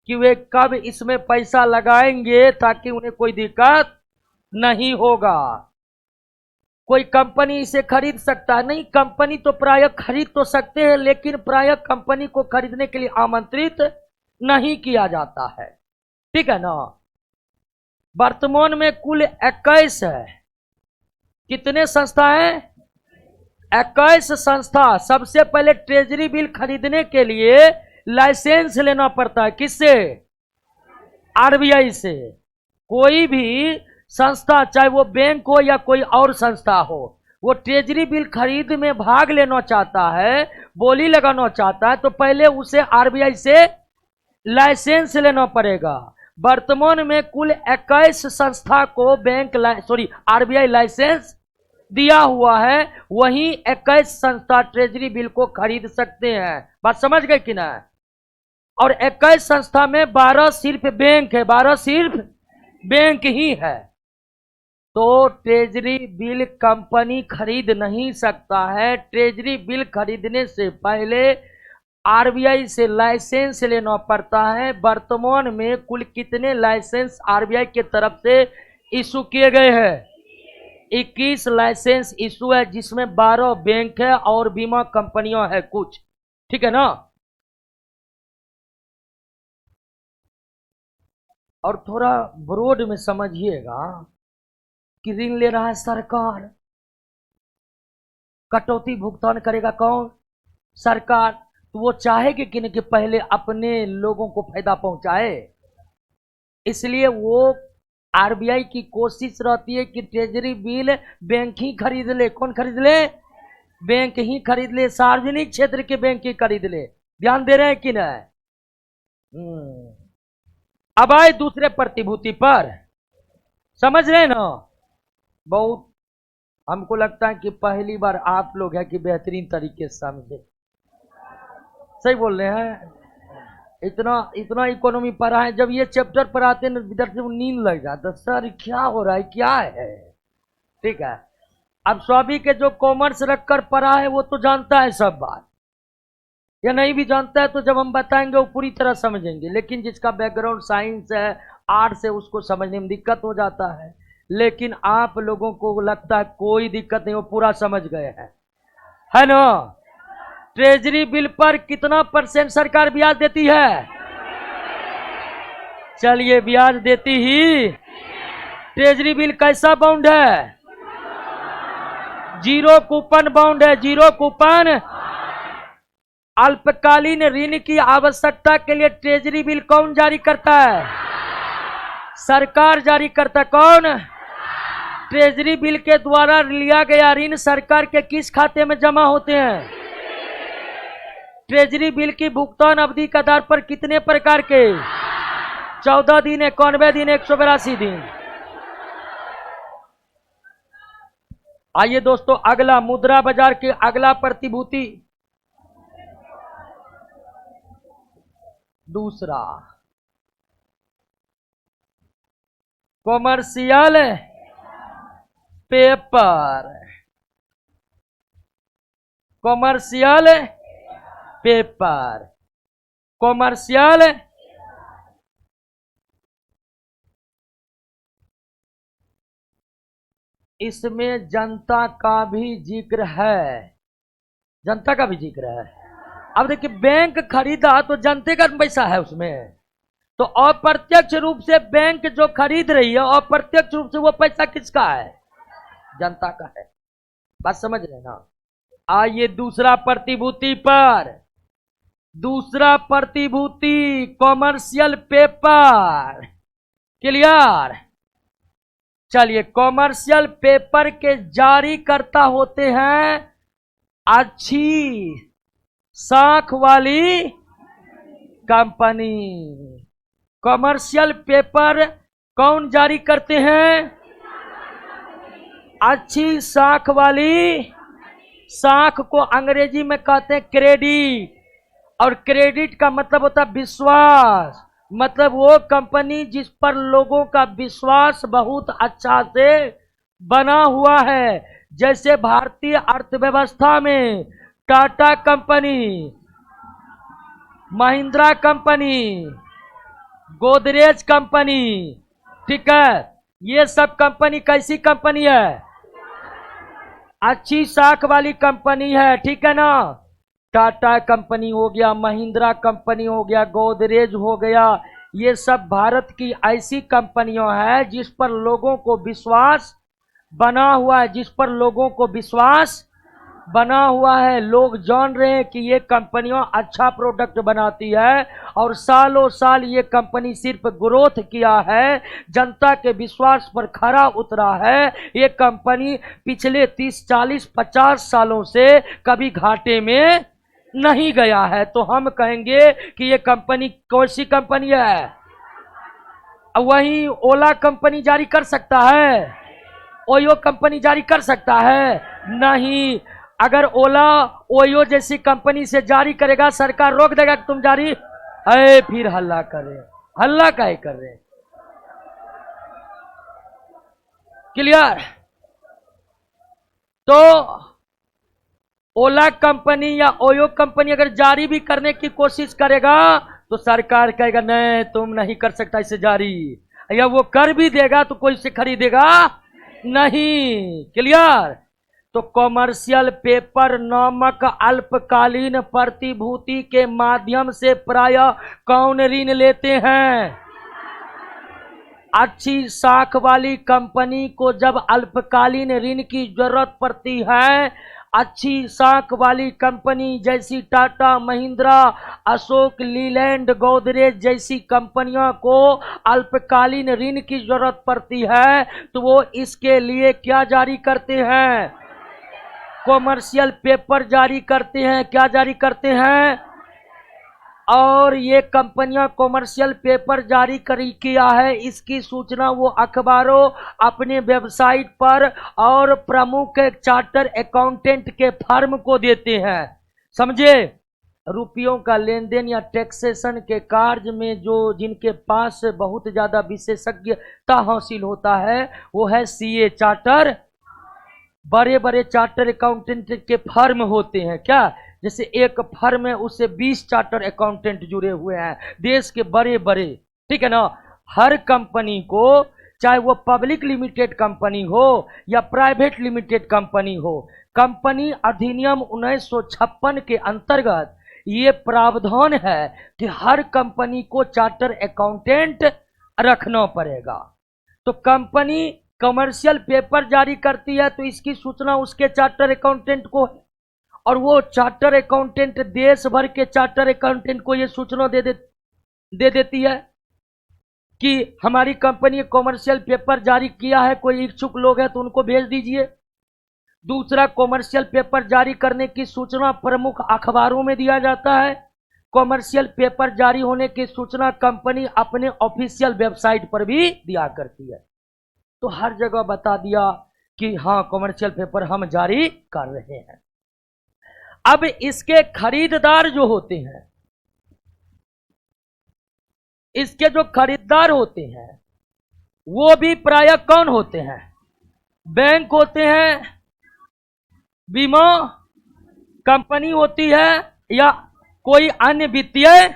कि वे कब इसमें पैसा लगाएंगे ताकि उन्हें कोई दिक्कत नहीं होगा। कोई कंपनी इसे खरीद सकता है नहीं, कंपनी तो प्रायः खरीद तो सकते हैं, लेकिन प्रायः कंपनी को खरीदने के लिए आमंत्रित नहीं किया जाता है, ठीक है ना। वर्तमान में कुल 21 है, कितने संस्था हैं? 21 संस्था। सबसे पहले ट्रेजरी बिल खरीदने के लिए लाइसेंस लेना पड़ता है, किससे? आरबीआई से। कोई भी संस्था, चाहे वो बैंक हो या कोई और संस्था हो, वो ट्रेजरी बिल खरीद में भाग लेना चाहता है, बोली लगाना चाहता है, तो पहले उसे आरबीआई से लाइसेंस लेना पड़ेगा। वर्तमान में कुल 21 संस्था को आरबीआई लाइसेंस दिया हुआ है। वहीं 21 संस्था ट्रेजरी बिल को खरीद सकते हैं। बात समझ गए कि ना? और 21 संस्था में 12 सिर्फ बैंक है, 12 सिर्फ बैंक ही है। तो ट्रेजरी बिल कंपनी खरीद नहीं सकता है। ट्रेजरी बिल खरीदने से पहले आरबीआई से लाइसेंस लेना पड़ता है। वर्तमान में कुल कितने लाइसेंस आरबीआई के तरफ से इशू किए गए हैं? 21 लाइसेंस इशू है, जिसमें 12 बैंक है और बीमा कंपनियां है कुछ, ठीक है ना। और थोड़ा ब्रॉड में समझिएगा कि ऋण ले रहा है सरकार, कटौती भुगतान करेगा कौन? सरकार। तो वो चाहेगी कि नहीं कि पहले अपने लोगों को फायदा पहुंचाए, इसलिए वो आरबीआई की कोशिश रहती है कि ट्रेजरी बिल बैंक ही खरीद ले। कौन खरीद ले? बैंक ही खरीद ले, सार्वजनिक क्षेत्र के बैंक ही खरीद ले। ध्यान दे रहे हैं कि नहीं? अब आए दूसरे प्रतिभूति पर, समझ रहे हैं ना? बहुत हमको लगता है कि पहली बार आप लोग है कि बेहतरीन तरीके से समझे। सही बोल रहे हैं। इतना इकोनॉमी पढ़ा है, जब ये चैप्टर पढ़ाते हैं इधर से नींद लग जाता, सर क्या हो रहा है, क्या है, ठीक है। अब स्वाभी के जो कॉमर्स रखकर पढ़ा है वो तो जानता है सब बात, या नहीं भी जानता है तो जब हम बताएंगे वो पूरी तरह समझेंगे। लेकिन जिसका बैकग्राउंड साइंस है, आर्ट्स है, उसको समझने में दिक्कत हो जाता है। लेकिन आप लोगों को लगता है कोई दिक्कत नहीं, वो पूरा समझ गए हैं, है ना। ट्रेजरी बिल पर कितना % सरकार ब्याज देती है? चलिए, ब्याज देती ही। ट्रेजरी बिल कैसा बॉन्ड है? जीरो कूपन बॉन्ड है, जीरो कूपन। अल्पकालीन ऋण की आवश्यकता के लिए ट्रेजरी बिल कौन जारी करता है? सरकार जारी करता है। कौन? ट्रेजरी बिल के द्वारा लिया गया ऋण सरकार के किस खाते में जमा होते हैं? ट्रेजरी बिल की भुगतान अवधि के आधार पर कितने प्रकार के? 14 दिन, 91 दिन, 182 दिन। आइए दोस्तों, अगला मुद्रा बाजार के अगला प्रतिभूति दूसरा commercial paper. Commercial paper, commercial इसमें जनता का भी जिक्र है, जनता का भी जिक्र है। अब देखिए, बैंक खरीदा तो जनता का पैसा है उसमें, तो अप्रत्यक्ष रूप से बैंक जो खरीद रही है, अप्रत्यक्ष रूप से वो पैसा किसका है? जनता का है। बात समझ रहे ना? आइए दूसरा प्रतिभूति पर। दूसरा प्रतिभूति कॉमर्शियल पेपर, क्लियर। चलिए, कॉमर्शियल पेपर के जारी करता होते हैं अच्छी साख वाली कंपनी। कॉमर्शियल पेपर कौन जारी करते हैं? अच्छी साख वाली। साख को अंग्रेजी में कहते हैं क्रेडिट, और क्रेडिट का मतलब होता है विश्वास। मतलब वो कंपनी जिस पर लोगों का विश्वास बहुत अच्छा से बना हुआ है। जैसे भारतीय अर्थव्यवस्था में Tata company, Mahindra company, Godrej company, ठीक है, ये सब कंपनी कैसी कंपनी है? अच्छी साख वाली कंपनी है, ठीक है ना। टाटा कंपनी हो गया, महिंद्रा कंपनी हो गया, गोदरेज हो गया, ये सब भारत की ऐसी कंपनियां हैं जिस पर लोगों को विश्वास बना हुआ है, जिस पर लोगों को विश्वास बना हुआ है। लोग जान रहे हैं कि ये कंपनियां अच्छा प्रोडक्ट बनाती है, और सालों साल ये कंपनी सिर्फ ग्रोथ किया है, जनता के विश्वास पर खरा उतरा है। ये कंपनी पिछले 30, 40, 50 सालों से कभी घाटे में नहीं गया है। तो हम कहेंगे कि ये कंपनी कौन सी कंपनी है? वही ओला कंपनी जारी कर सकता है? ओयो कंपनी जारी कर सकता है? नहीं। अगर ओला ओयो जैसी कंपनी से जारी करेगा, सरकार रोक देगा कि तुम जारी है, फिर हल्ला करे। हल्ला काहे कर रहे? क्लियर? तो ओला कंपनी या ओयो कंपनी अगर जारी भी करने की कोशिश करेगा तो सरकार कहेगा नहीं, तुम नहीं कर सकता इसे जारी, या वो कर भी देगा तो कोई इसे खरीदेगा नहीं। क्लियर? तो कॉमर्शियल पेपर नामक अल्पकालीन प्रतिभूति के माध्यम से प्रायः कौन ऋण लेते हैं? अच्छी साख वाली कंपनी को जब अल्पकालीन ऋण की जरूरत पड़ती है, अच्छी साख वाली कंपनी जैसी टाटा, महिंद्रा, अशोक लीलैंड, गोदरेज जैसी कंपनियों को अल्पकालीन ऋण की जरूरत पड़ती है, तो वो इसके लिए क्या जारी करते हैं? कॉमर्शियल पेपर जारी करते हैं। क्या जारी करते हैं? और ये कंपनियां कॉमर्शियल पेपर जारी किया है, इसकी सूचना वो अखबारों, अपने वेबसाइट पर और प्रमुख चार्टर अकाउंटेंट के फर्म को देते हैं। समझे? रुपयों का लेन देन या टैक्सेशन के कार्य में जो जिनके पास बहुत ज्यादा विशेषज्ञता हासिल होता है वो है सीए चार्टर। बड़े बड़े चार्टर अकाउंटेंट के फर्म होते हैं। क्या? जैसे एक फर्म है उससे 20 चार्टर अकाउंटेंट जुड़े हुए हैं, देश के बड़े बड़े, ठीक है ना। हर कंपनी को, चाहे वो पब्लिक लिमिटेड कंपनी हो या प्राइवेट लिमिटेड कंपनी हो, कंपनी अधिनियम 1956 के अंतर्गत ये प्रावधान है कि हर कंपनी को चार्टर अकाउंटेंट रखना पड़ेगा। तो कंपनी कमर्शियल पेपर जारी करती है तो इसकी सूचना उसके चार्टर अकाउंटेंट को, और वो चार्टर अकाउंटेंट देश भर के चार्टर अकाउंटेंट को ये सूचना दे देती है कि हमारी कंपनी ने कॉमर्शियल पेपर जारी किया है, कोई इच्छुक लोग हैं तो उनको भेज दीजिए। दूसरा, कॉमर्शियल पेपर जारी करने की सूचना प्रमुख अखबारों में दिया जाता है। कॉमर्शियल पेपर जारी होने की सूचना कंपनी अपने ऑफिशियल वेबसाइट पर भी दिया करती है। तो हर जगह बता दिया कि हाँ, कॉमर्शियल पेपर हम जारी कर रहे हैं। अब इसके खरीदार जो होते हैं, इसके जो खरीदार होते हैं वो भी प्रायः कौन होते हैं? बैंक होते हैं, बीमा कंपनी होती है, या कोई अन्य वित्तीय।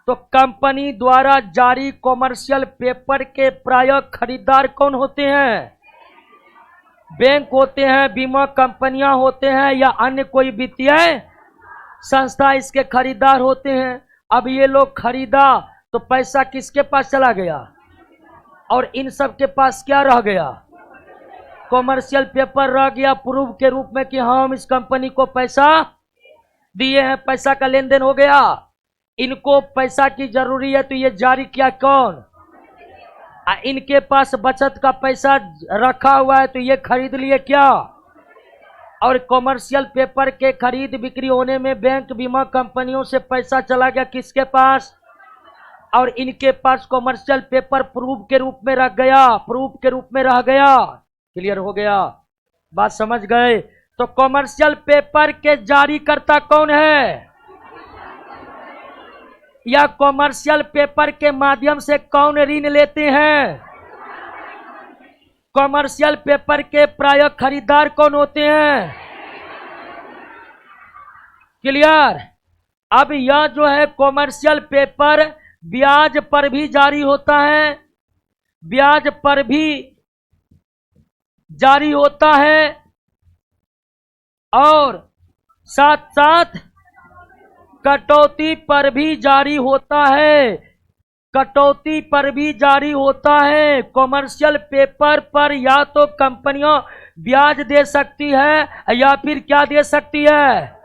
तो कंपनी द्वारा जारी कॉमर्शियल पेपर के प्रायः खरीदार कौन होते हैं? बैंक होते हैं, बीमा कंपनियां होते हैं, या अन्य कोई वित्तीय संस्था इसके खरीदार होते हैं। अब ये लोग खरीदा तो पैसा किसके पास चला गया? और इन सब के पास क्या रह गया? कॉमर्शियल पेपर रह गया प्रूफ के रूप में कि हाँ, हम इस कंपनी को पैसा दिए हैं, पैसा का लेन देन हो गया। इनको पैसा की जरूरी है तो ये जारी किया कौन? इनके पास बचत का पैसा रखा हुआ है तो ये खरीद लिए क्या। और कॉमर्शियल पेपर के खरीद बिक्री होने में बैंक बीमा कंपनियों से पैसा चला गया किसके पास, और इनके पास कॉमर्शियल पेपर प्रूफ के रूप में रह गया, प्रूफ के रूप में रह गया। क्लियर हो गया, बात समझ गए। तो कॉमर्शियल पेपर के जारीकर्ता कौन है, या कॉमर्शियल पेपर के माध्यम से कौन ऋण लेते हैं, कॉमर्शियल पेपर के प्रायः खरीदार कौन होते हैं। क्लियर। अब यह जो है कॉमर्शियल पेपर ब्याज पर भी जारी होता है, ब्याज पर भी जारी होता है, और साथ साथ कटौती पर भी जारी होता है, कटौती पर भी जारी होता है। कॉमर्शियल पेपर पर या तो कंपनियां ब्याज दे सकती है या फिर क्या दे सकती है।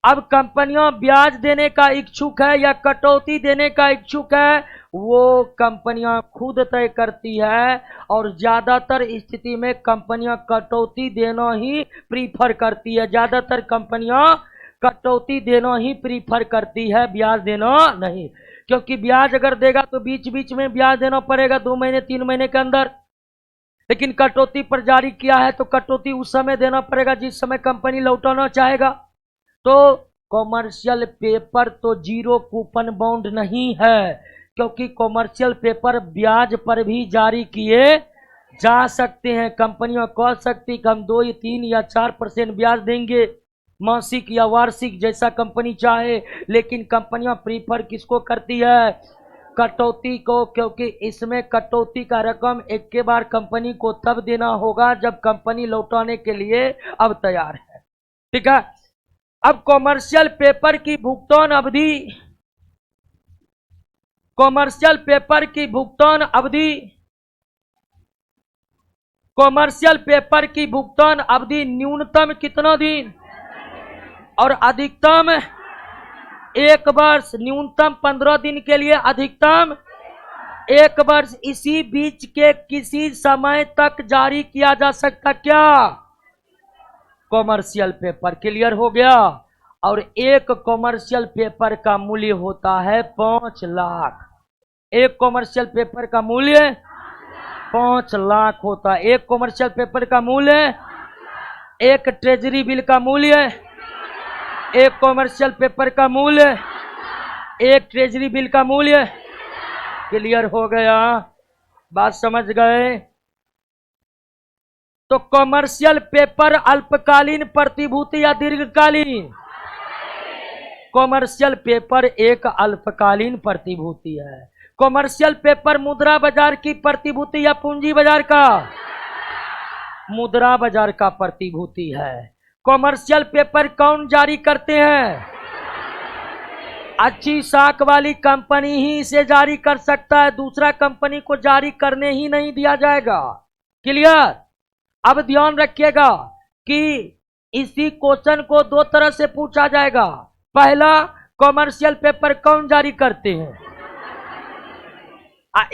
अब कंपनियां ब्याज देने का इच्छुक है या कटौती देने का इच्छुक है, वो कंपनियां खुद तय करती है, और ज्यादातर स्थिति में कंपनियां कटौती देना ही प्रीफर करती है, ज्यादातर कंपनियां कटौती देना ही प्रीफर करती है, ब्याज देना नहीं। क्योंकि ब्याज अगर देगा तो बीच बीच में ब्याज देना पड़ेगा 2 महीने 3 महीने के अंदर, लेकिन कटौती पर जारी किया है तो कटौती उस समय देना पड़ेगा जिस समय कंपनी लौटाना चाहेगा। तो कॉमर्शियल पेपर तो जीरो कूपन बॉन्ड नहीं है, क्योंकि कॉमर्शियल पेपर ब्याज पर भी जारी किए जा सकते हैं। कंपनियां कह सकती कि हम 2 या 3 या 4% ब्याज देंगे, मासिक या वार्षिक, जैसा कंपनी चाहे, लेकिन कंपनियां प्रीफर किसको करती है, कटौती को, क्योंकि इसमें कटौती का रकम एक के बार कंपनी को तब देना होगा जब कंपनी लौटाने के लिए अब तैयार है। ठीक है। अब कॉमर्शियल पेपर की भुगतान अवधि, कॉमर्शियल पेपर की भुगतान अवधि, कॉमर्शियल पेपर की भुगतान अवधि न्यूनतम कितना दिन और अधिकतम 1 वर्ष, न्यूनतम 15 दिन के लिए, अधिकतम 1 वर्ष। इसी बीच के किसी समय तक जारी किया जा सकता क्या, कॉमर्शियल पेपर। क्लियर हो गया। और एक कॉमर्शियल पेपर का मूल्य होता है 5 लाख, एक कॉमर्शियल पेपर का मूल्य 5 लाख होता है। एक कॉमर्शियल पेपर का मूल्य, एक ट्रेजरी बिल का मूल्य, एक कॉमर्शियल पेपर का मूल्य, एक ट्रेजरी बिल का मूल्य। क्लियर हो गया, बात समझ गए। तो कॉमर्शियल पेपर अल्पकालीन प्रतिभूति या दीर्घकालीन, कॉमर्शियल पेपर एक अल्पकालीन प्रतिभूति है। कॉमर्शियल पेपर मुद्रा बाजार की प्रतिभूति या पूंजी बाजार का, मुद्रा बाजार का प्रतिभूति है। कॉमर्शियल पेपर कौन जारी करते हैं, अच्छी साख वाली कंपनी ही इसे जारी कर सकता है, दूसरा कंपनी को जारी करने ही नहीं दिया जाएगा। क्लियर। अब ध्यान रखिएगा कि इसी क्वेश्चन को 2 तरह से पूछा जाएगा। पहला, कॉमर्शियल पेपर कौन जारी करते हैं,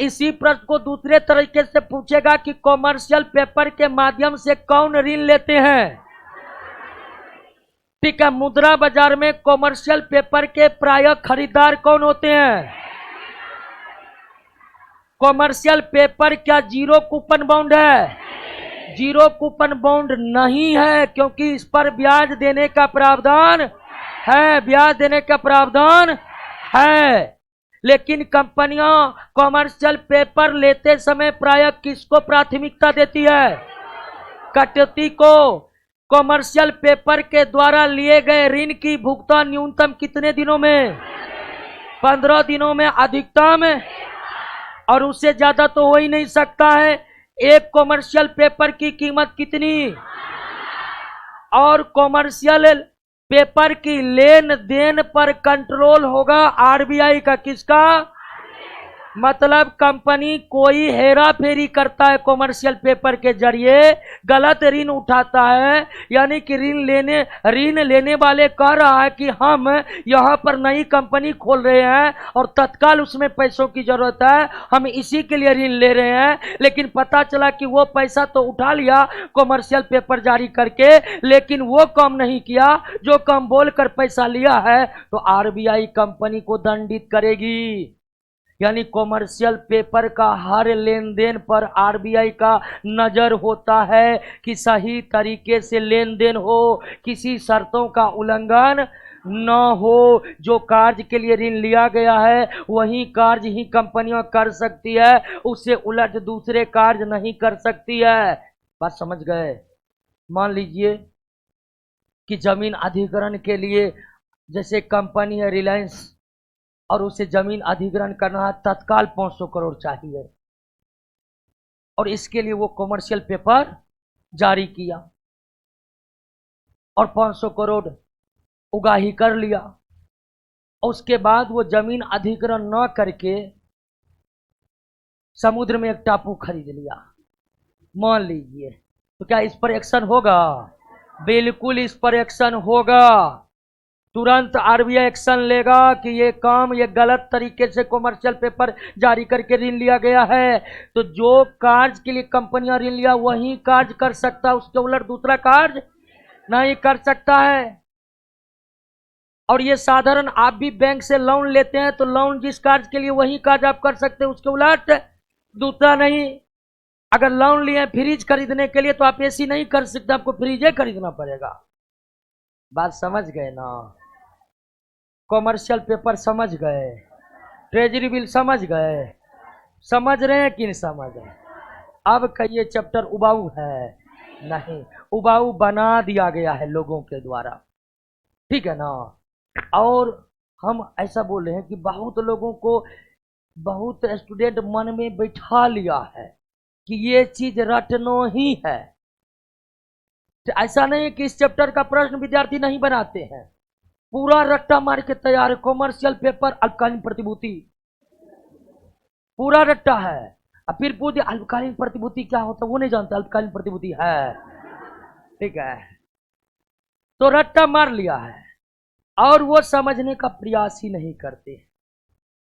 इसी प्रश्न को दूसरे तरीके से पूछेगा कि कॉमर्शियल पेपर के माध्यम से कौन ऋण लेते हैं। ठीक है। मुद्रा बाजार में कॉमर्शियल पेपर के प्रायः खरीदार कौन होते हैं, कॉमर्शियल पेपर क्या जीरो कूपन बॉन्ड है, जीरो कूपन बॉन्ड नहीं है, क्योंकि इस पर ब्याज देने का प्रावधान है, ब्याज देने का प्रावधान है। लेकिन कंपनियां कॉमर्शियल पेपर लेते समय प्रायः किसको प्राथमिकता देती है, कटौती को। कॉमर्शियल पेपर के द्वारा लिए गए ऋण की भुगतान न्यूनतम कितने दिनों में, 15 दिनों में, अधिकतम, और उससे ज्यादा तो हो ही नहीं सकता है। एक कॉमर्शियल पेपर की कीमत कितनी, और कॉमर्शियल पेपर की लेन देन पर कंट्रोल होगा आरबीआई का, किसका, मतलब कंपनी कोई हेरा फेरी करता है कॉमर्शियल पेपर के जरिए, गलत ऋण उठाता है, यानी कि ऋण लेने वाले कह रहा है कि हम यहां पर नई कंपनी खोल रहे हैं और तत्काल उसमें पैसों की जरूरत है, हम इसी के लिए ऋण ले रहे हैं, लेकिन पता चला कि वो पैसा तो उठा लिया कॉमर्शियल पेपर जारी करके, लेकिन वो काम नहीं किया जो काम बोलकर पैसा लिया है, तो आरबीआई कंपनी को दंडित करेगी। यानी कॉमर्शियल पेपर का हर लेन देन पर आरबीआई का नजर होता है कि सही तरीके से लेन देन हो, किसी शर्तों का उल्लंघन न हो। जो कार्य के लिए ऋण लिया गया है वही कार्य ही कंपनियां कर सकती है, उससे उलट दूसरे कार्य नहीं कर सकती है। बात समझ गए? मान लीजिए कि जमीन अधिग्रहण के लिए, जैसे कंपनी है रिलायंस, और उसे जमीन अधिग्रहण करना है, तत्काल 500 करोड़ चाहिए, और इसके लिए वो कॉमर्शियल पेपर जारी किया और 500 करोड़ उगाही कर लिया। उसके बाद वो जमीन अधिग्रहण न करके समुद्र में एक टापू खरीद लिया, मान लीजिए, तो क्या इस पर एक्शन होगा? बिल्कुल इस पर एक्शन होगा। तुरंत आरबीआई एक्शन लेगा कि ये काम, ये गलत तरीके से कॉमर्शियल पेपर जारी करके ऋण लिया गया है। तो जो कार्य के लिए कंपनियां ऋण लिया वही कार्य कर सकता है, उसके उलट दूसरा कार्य नहीं कर सकता है। और ये साधारण, आप भी बैंक से लोन लेते हैं तो लोन जिस कार्य के लिए वही कार्य आप कर सकते हैं, उसके उलट दूसरा नहीं। अगर लोन लिए फ्रिज खरीदने के लिए तो आप एसी नहीं कर सकते, आपको फ्रिज खरीदना पड़ेगा। बात समझ गए ना? कॉमर्शियल पेपर समझ गए? ट्रेजरी बिल समझ गए? समझ रहे हैं कि नहीं समझ रहे? अब कहिए चैप्टर उबाऊ है? नहीं, उबाऊ बना दिया गया है लोगों के द्वारा, ठीक है ना? और हम ऐसा बोल रहे हैं कि बहुत लोगों को, बहुत स्टूडेंट मन में बैठा लिया है कि ये चीज रटनो ही है। तो ऐसा नहीं कि इस चैप्टर का प्रश्न विद्यार्थी नहीं बनाते हैं, पूरा रट्टा मार के तैयार है। कॉमर्शियल पेपर, अल्पकालीन प्रतिभूति, पूरा रट्टा है। अब फिर पूछे अल्पकालीन प्रतिभूति क्या होता है, वो नहीं जानता अल्पकालीन प्रतिभूति है, ठीक है? तो रट्टा मार लिया है और वो समझने का प्रयास ही नहीं करते।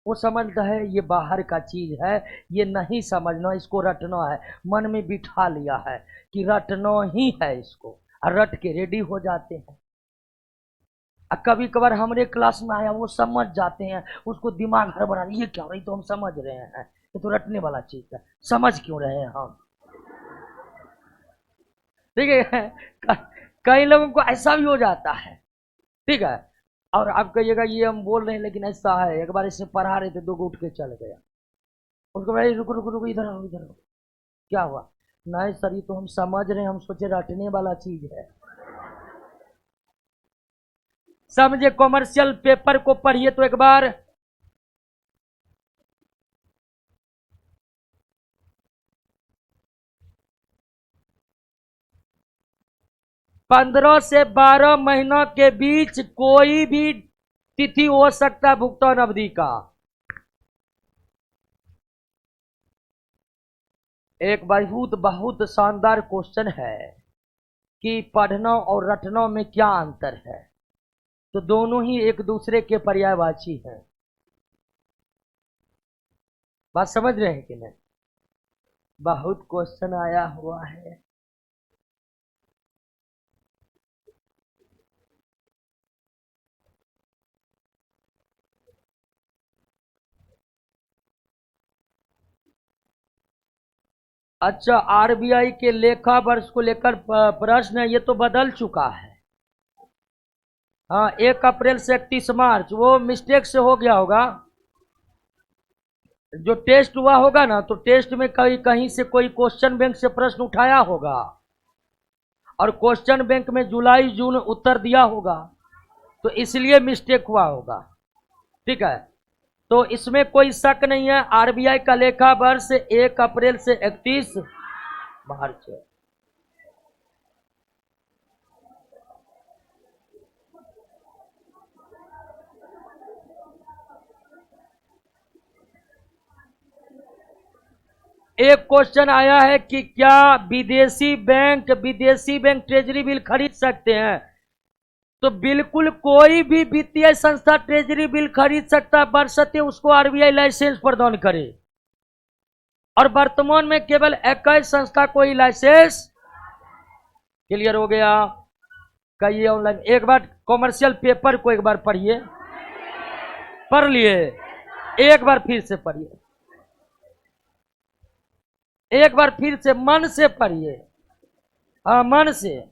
वो समझता है ये बाहर का चीज है, ये नहीं समझना, इसको रटना है। मन में बिठा लिया है कि रटना ही है इसको, और रट के रेडी हो जाते हैं। कभी कभार हमारे क्लास में आया, वो समझ जाते हैं, उसको दिमाग हड़बड़ा, ये क्या हो रही, तो हम समझ रहे हैं, ये तो रटने वाला चीज है, समझ क्यों रहे हैं हम? ठीक है? कई लोगों को ऐसा भी हो जाता है, ठीक है? और आप कहिएगा ये हम बोल रहे हैं लेकिन ऐसा है, एक बार इसे पढ़ा रहे थे, 2 उठ के चल गया। उसको भाई रुको रुको रुको, इधर आओ इधर आओ, क्या हुआ? नहीं सर ये तो हम समझ रहे हैं, हम सोचे रटने वाला चीज है। समझे? कॉमर्शियल पेपर को पढ़िए तो एक बार। पंद्रह से 12 महीनों के बीच कोई भी तिथि हो सकता है भुगतान अवधि का। एक बहुत बहुत शानदार क्वेश्चन है कि पढ़ना और रटना में क्या अंतर है? तो दोनों ही एक दूसरे के पर्यायवाची हैं। बात समझ रहे हैं कि नहीं? बहुत क्वेश्चन आया हुआ है। अच्छा, आरबीआई के लेखा वर्ष को लेकर प्रश्न है, ये तो बदल चुका है। हाँ, 1 अप्रैल से 31 मार्च, वो मिस्टेक से हो गया होगा। जो टेस्ट हुआ होगा ना, तो टेस्ट में कहीं कहीं से कोई क्वेश्चन बैंक से प्रश्न उठाया होगा, और क्वेश्चन बैंक में जुलाई जून उत्तर दिया होगा, तो इसलिए मिस्टेक हुआ होगा, ठीक है? तो इसमें कोई शक नहीं है, आरबीआई का लेखा वर्ष 1 अप्रैल से 31 मार्च है। एक क्वेश्चन आया है कि क्या विदेशी बैंक ट्रेजरी बिल खरीद सकते हैं? तो बिल्कुल कोई भी वित्तीय संस्था ट्रेजरी बिल खरीद सकता है, बशर्ते उसको आरबीआई लाइसेंस प्रदान करे। और वर्तमान में केवल 21 संस्था को ही लाइसेंस। क्लियर हो गया? कहिए ऑनलाइन एक बार कॉमर्शियल पेपर को एक बार पढ़िए। पढ़ लिए? एक बार फिर से पढ़िए, एक बार फिर से मन से पढ़िए। हाँ, मन से।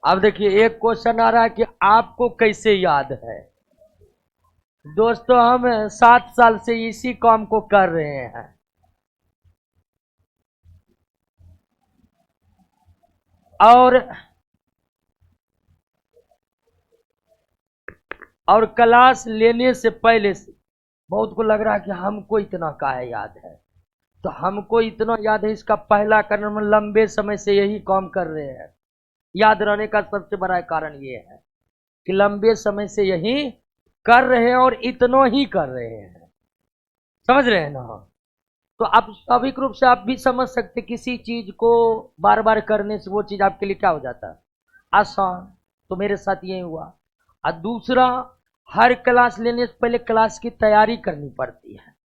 अब देखिए एक क्वेश्चन आ रहा है कि आपको कैसे याद है। दोस्तों हम 7 साल से इसी काम को कर रहे हैं। और क्लास लेने से पहले से बहुत को लग रहा है कि हमको इतना काहे याद है। तो हमको इतना याद है, इसका पहला कारण हम लंबे समय से यही काम कर रहे हैं। याद रहने का सबसे बड़ा कारण ये है कि लंबे समय से यही कर रहे हैं और इतना ही कर रहे हैं। समझ रहे हैं ना? तो आप स्वाभाविक रूप से आप भी समझ सकते, किसी चीज को बार बार करने से वो चीज आपके लिए क्या हो जाता है, आसान। तो मेरे साथ यही हुआ। और दूसरा, हर क्लास लेने से पहले क्लास की तैयारी करनी पड़ती है।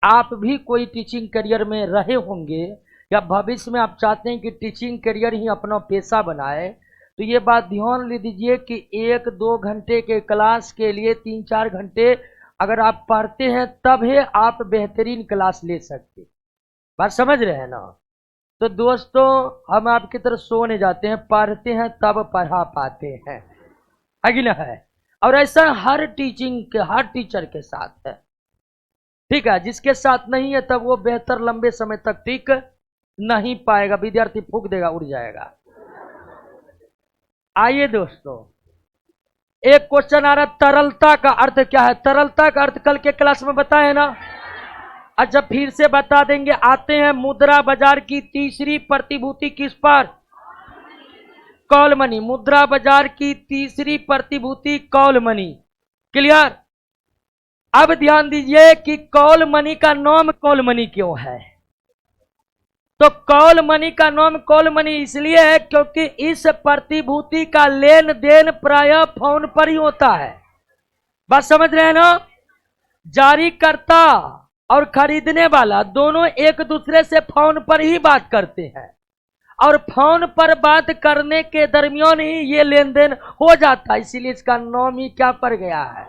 आप भी कोई टीचिंग करियर में रहे होंगे या भविष्य में आप चाहते हैं कि टीचिंग करियर ही अपना पेशा बनाए, तो ये बात ध्यान ले दीजिए कि 1-2 घंटे के क्लास के लिए 3-4 घंटे अगर आप पढ़ते हैं तब ही आप बेहतरीन क्लास ले सकते। बात समझ रहे हैं ना? तो दोस्तों हम आपकी तरफ सोने जाते हैं, पढ़ते हैं तब पढ़ा पाते हैं, है कि ना है? और ऐसा हर टीचर के साथ है। ठीक है, जिसके साथ नहीं है तब वो बेहतर लंबे समय तक टिक नहीं पाएगा, विद्यार्थी फूंक देगा, उड़ जाएगा। आइए दोस्तों, एक क्वेश्चन आ रहा, तरलता का अर्थ क्या है? तरलता का अर्थ कल के क्लास में बताए ना। अच्छा फिर से बता देंगे। आते हैं, मुद्रा बाजार की तीसरी प्रतिभूति किस पर? Call money. मुद्रा बाजार की तीसरी प्रतिभूति कॉल मनी। क्लियर? अब ध्यान दीजिए कि कॉल मनी का नाम कॉल मनी क्यों है। तो कॉल मनी का नाम कॉल मनी इसलिए है क्योंकि इस प्रतिभूति का लेन देन प्रायः फोन पर ही होता है। बात समझ रहे हैं ना? जारीकर्ता और खरीदने वाला दोनों एक दूसरे से फोन पर ही बात करते हैं और फोन पर बात करने के दरमियान ही ये लेन देन हो जाता है, इसीलिए इसका नाम ही क्या पड़ गया है,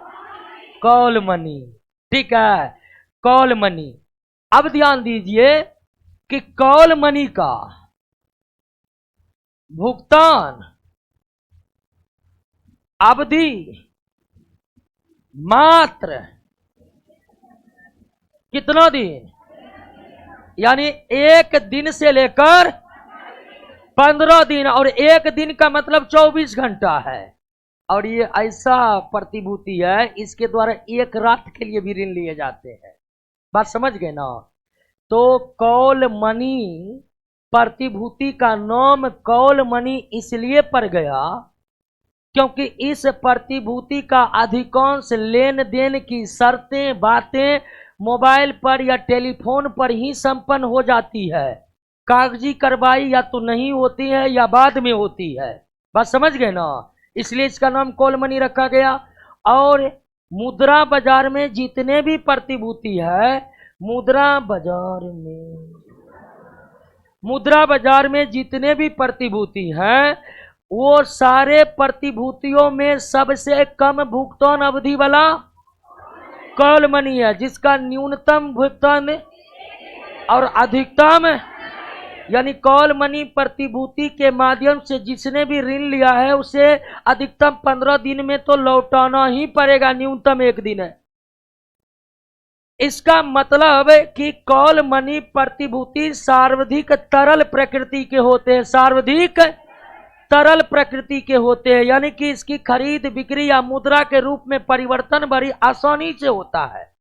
कॉल मनी। ठीक है, कॉल मनी। अब ध्यान दीजिए कि कॉल मनी का भुगतान अवधि मात्र कितना दिन, यानी 1 दिन से लेकर 15 दिन, और 1 दिन का मतलब 24 घंटा है। और ये ऐसा प्रतिभूति है, इसके द्वारा 1 रात के लिए भी ऋण लिए जाते हैं। बात समझ गए ना? तो कॉल मनी प्रतिभूति का नाम कॉल मनी इसलिए पड़ गया क्योंकि इस प्रतिभूति का अधिकांश लेन देन की शर्तें बातें मोबाइल पर या टेलीफोन पर ही संपन्न हो जाती है। कागजी कार्रवाई या तो नहीं होती है या बाद में होती है। बात समझ गए ना? इसलिए इसका नाम कॉल मनी रखा गया। और मुद्रा बाजार में जितने भी प्रतिभूति है, मुद्रा बाजार में जितने भी प्रतिभूति हैं, वो सारे प्रतिभूतियों में सबसे कम भुगतान अवधि वाला कॉल मनी है, जिसका न्यूनतम भुगतान और अधिकतम यानी कॉल मनी प्रतिभूति के माध्यम से जिसने भी ऋण लिया है उसे अधिकतम 15 दिन में तो लौटाना ही पड़ेगा, न्यूनतम 1 दिन है। इसका मतलब कि कॉल मनी प्रतिभूति सर्वाधिक तरल प्रकृति के होते हैं, सर्वाधिक तरल प्रकृति के होते हैं, यानी कि इसकी खरीद बिक्री या मुद्रा के रूप में परिवर्तन बड़ी आसानी से होता है।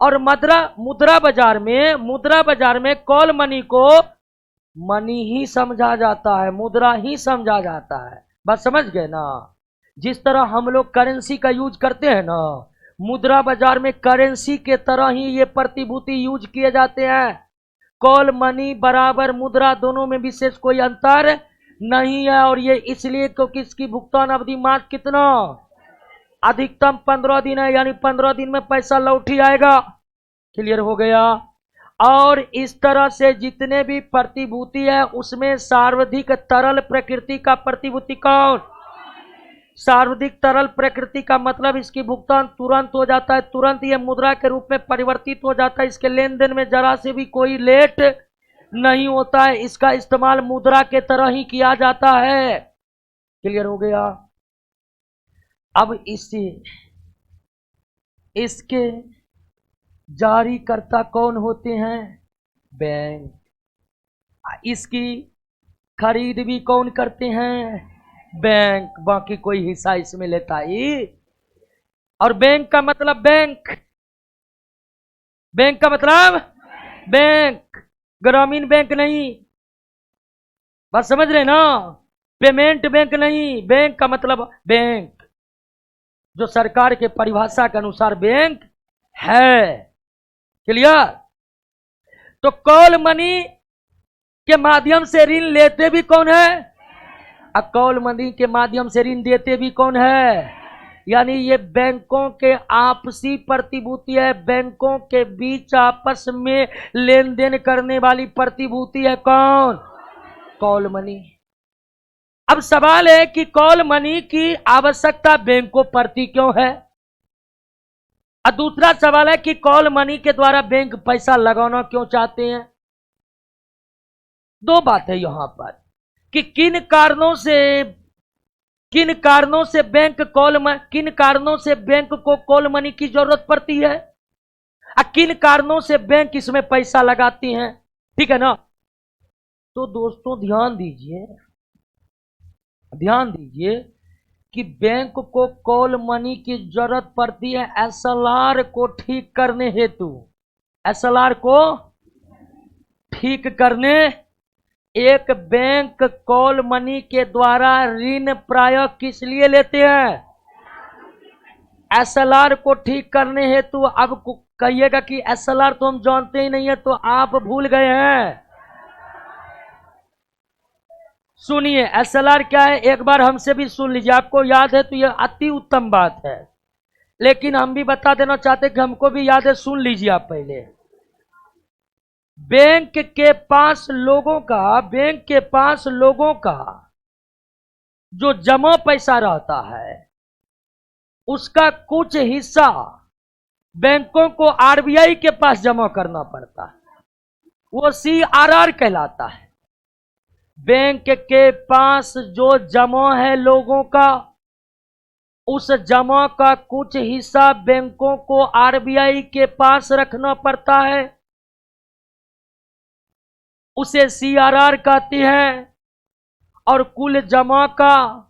और मुद्रा बाजार में कॉल मनी को मनी ही समझा जाता है, मुद्रा ही समझा जाता है। बात समझ गए ना? जिस तरह हम लोग करेंसी का यूज करते हैं ना, मुद्रा बाजार में करेंसी के तरह ही ये प्रतिभूति यूज किए जाते हैं। कॉल मनी बराबर मुद्रा दोनों में विशेष कोई अंतर नहीं है, और ये इसलिए क्योंकि इसकी भुगतान अवधि मात्र कितना, अधिकतम 15 दिन है, यानी 15 दिन में पैसा लौट ही आएगा। क्लियर हो गया? और इस तरह से जितने भी प्रतिभूति है उसमें सर्वाधिक तरल प्रकृति का प्रतिभूति कौन? सर्वाधिक तरल प्रकृति का मतलब इसकी भुगतान तुरंत हो जाता है, तुरंत ये मुद्रा के रूप में परिवर्तित हो जाता है। इसके लेन देन में जरा से भी कोई लेट नहीं होता है, इसका इस्तेमाल मुद्रा के तरह ही किया जाता है। क्लियर हो गया? अब इसके जारीकर्ता कौन होते हैं? बैंक। इसकी खरीद भी कौन करते हैं? बैंक। बाकी कोई हिस्सा इसमें लेता ही। और बैंक का मतलब बैंक का मतलब बैंक, ग्रामीण बैंक नहीं। बात समझ रहे ना? पेमेंट बैंक नहीं, बैंक का मतलब बैंक जो सरकार के परिभाषा के अनुसार बैंक है। क्लियर? तो कॉल मनी के माध्यम से ऋण लेते भी कौन है? कॉल मनी के माध्यम से ऋण देते भी कौन है? यानी ये बैंकों के आपसी प्रतिभूति है, बैंकों के बीच आपस में लेन देन करने वाली प्रतिभूति है कौन? Call money. अब सवाल है कि कॉल मनी की आवश्यकता बैंक को पड़ती क्यों है? और दूसरा सवाल है कि कॉल मनी के द्वारा बैंक पैसा लगाना क्यों चाहते हैं? दो बात है यहां पर कि किन कारणों से बैंक को कॉल मनी की जरूरत पड़ती है और किन कारणों से बैंक इसमें पैसा लगाती हैं। ठीक है ना? तो दोस्तों ध्यान दीजिए कि बैंक को कॉल मनी की जरूरत पड़ती है एसएलआर को ठीक करने हेतु। एसएलआर को ठीक करने एक बैंक कॉल मनी के द्वारा ऋण प्रायः किस लिए लेते हैं? एसएलआर को ठीक करने हेतु। अब कहिएगा कि एसएलआर तो हम जानते ही नहीं है, तो आप भूल गए हैं। सुनिए एसएलआर क्या है, एक बार हमसे भी सुन लीजिए। आपको याद है तो यह अति उत्तम बात है, लेकिन हम भी बता देना चाहते कि हमको भी याद है, सुन लीजिए आप पहले। बैंक के पास लोगों का जो जमा पैसा रहता है उसका कुछ हिस्सा बैंकों को आरबीआई के पास जमा करना पड़ता है, वो सीआरआर कहलाता है। बैंक के पास जो जमा है लोगों का, उस जमा का कुछ हिस्सा बैंकों को आरबीआई के पास रखना पड़ता है, उसे सीआरआर कहती है। और कुल जमा का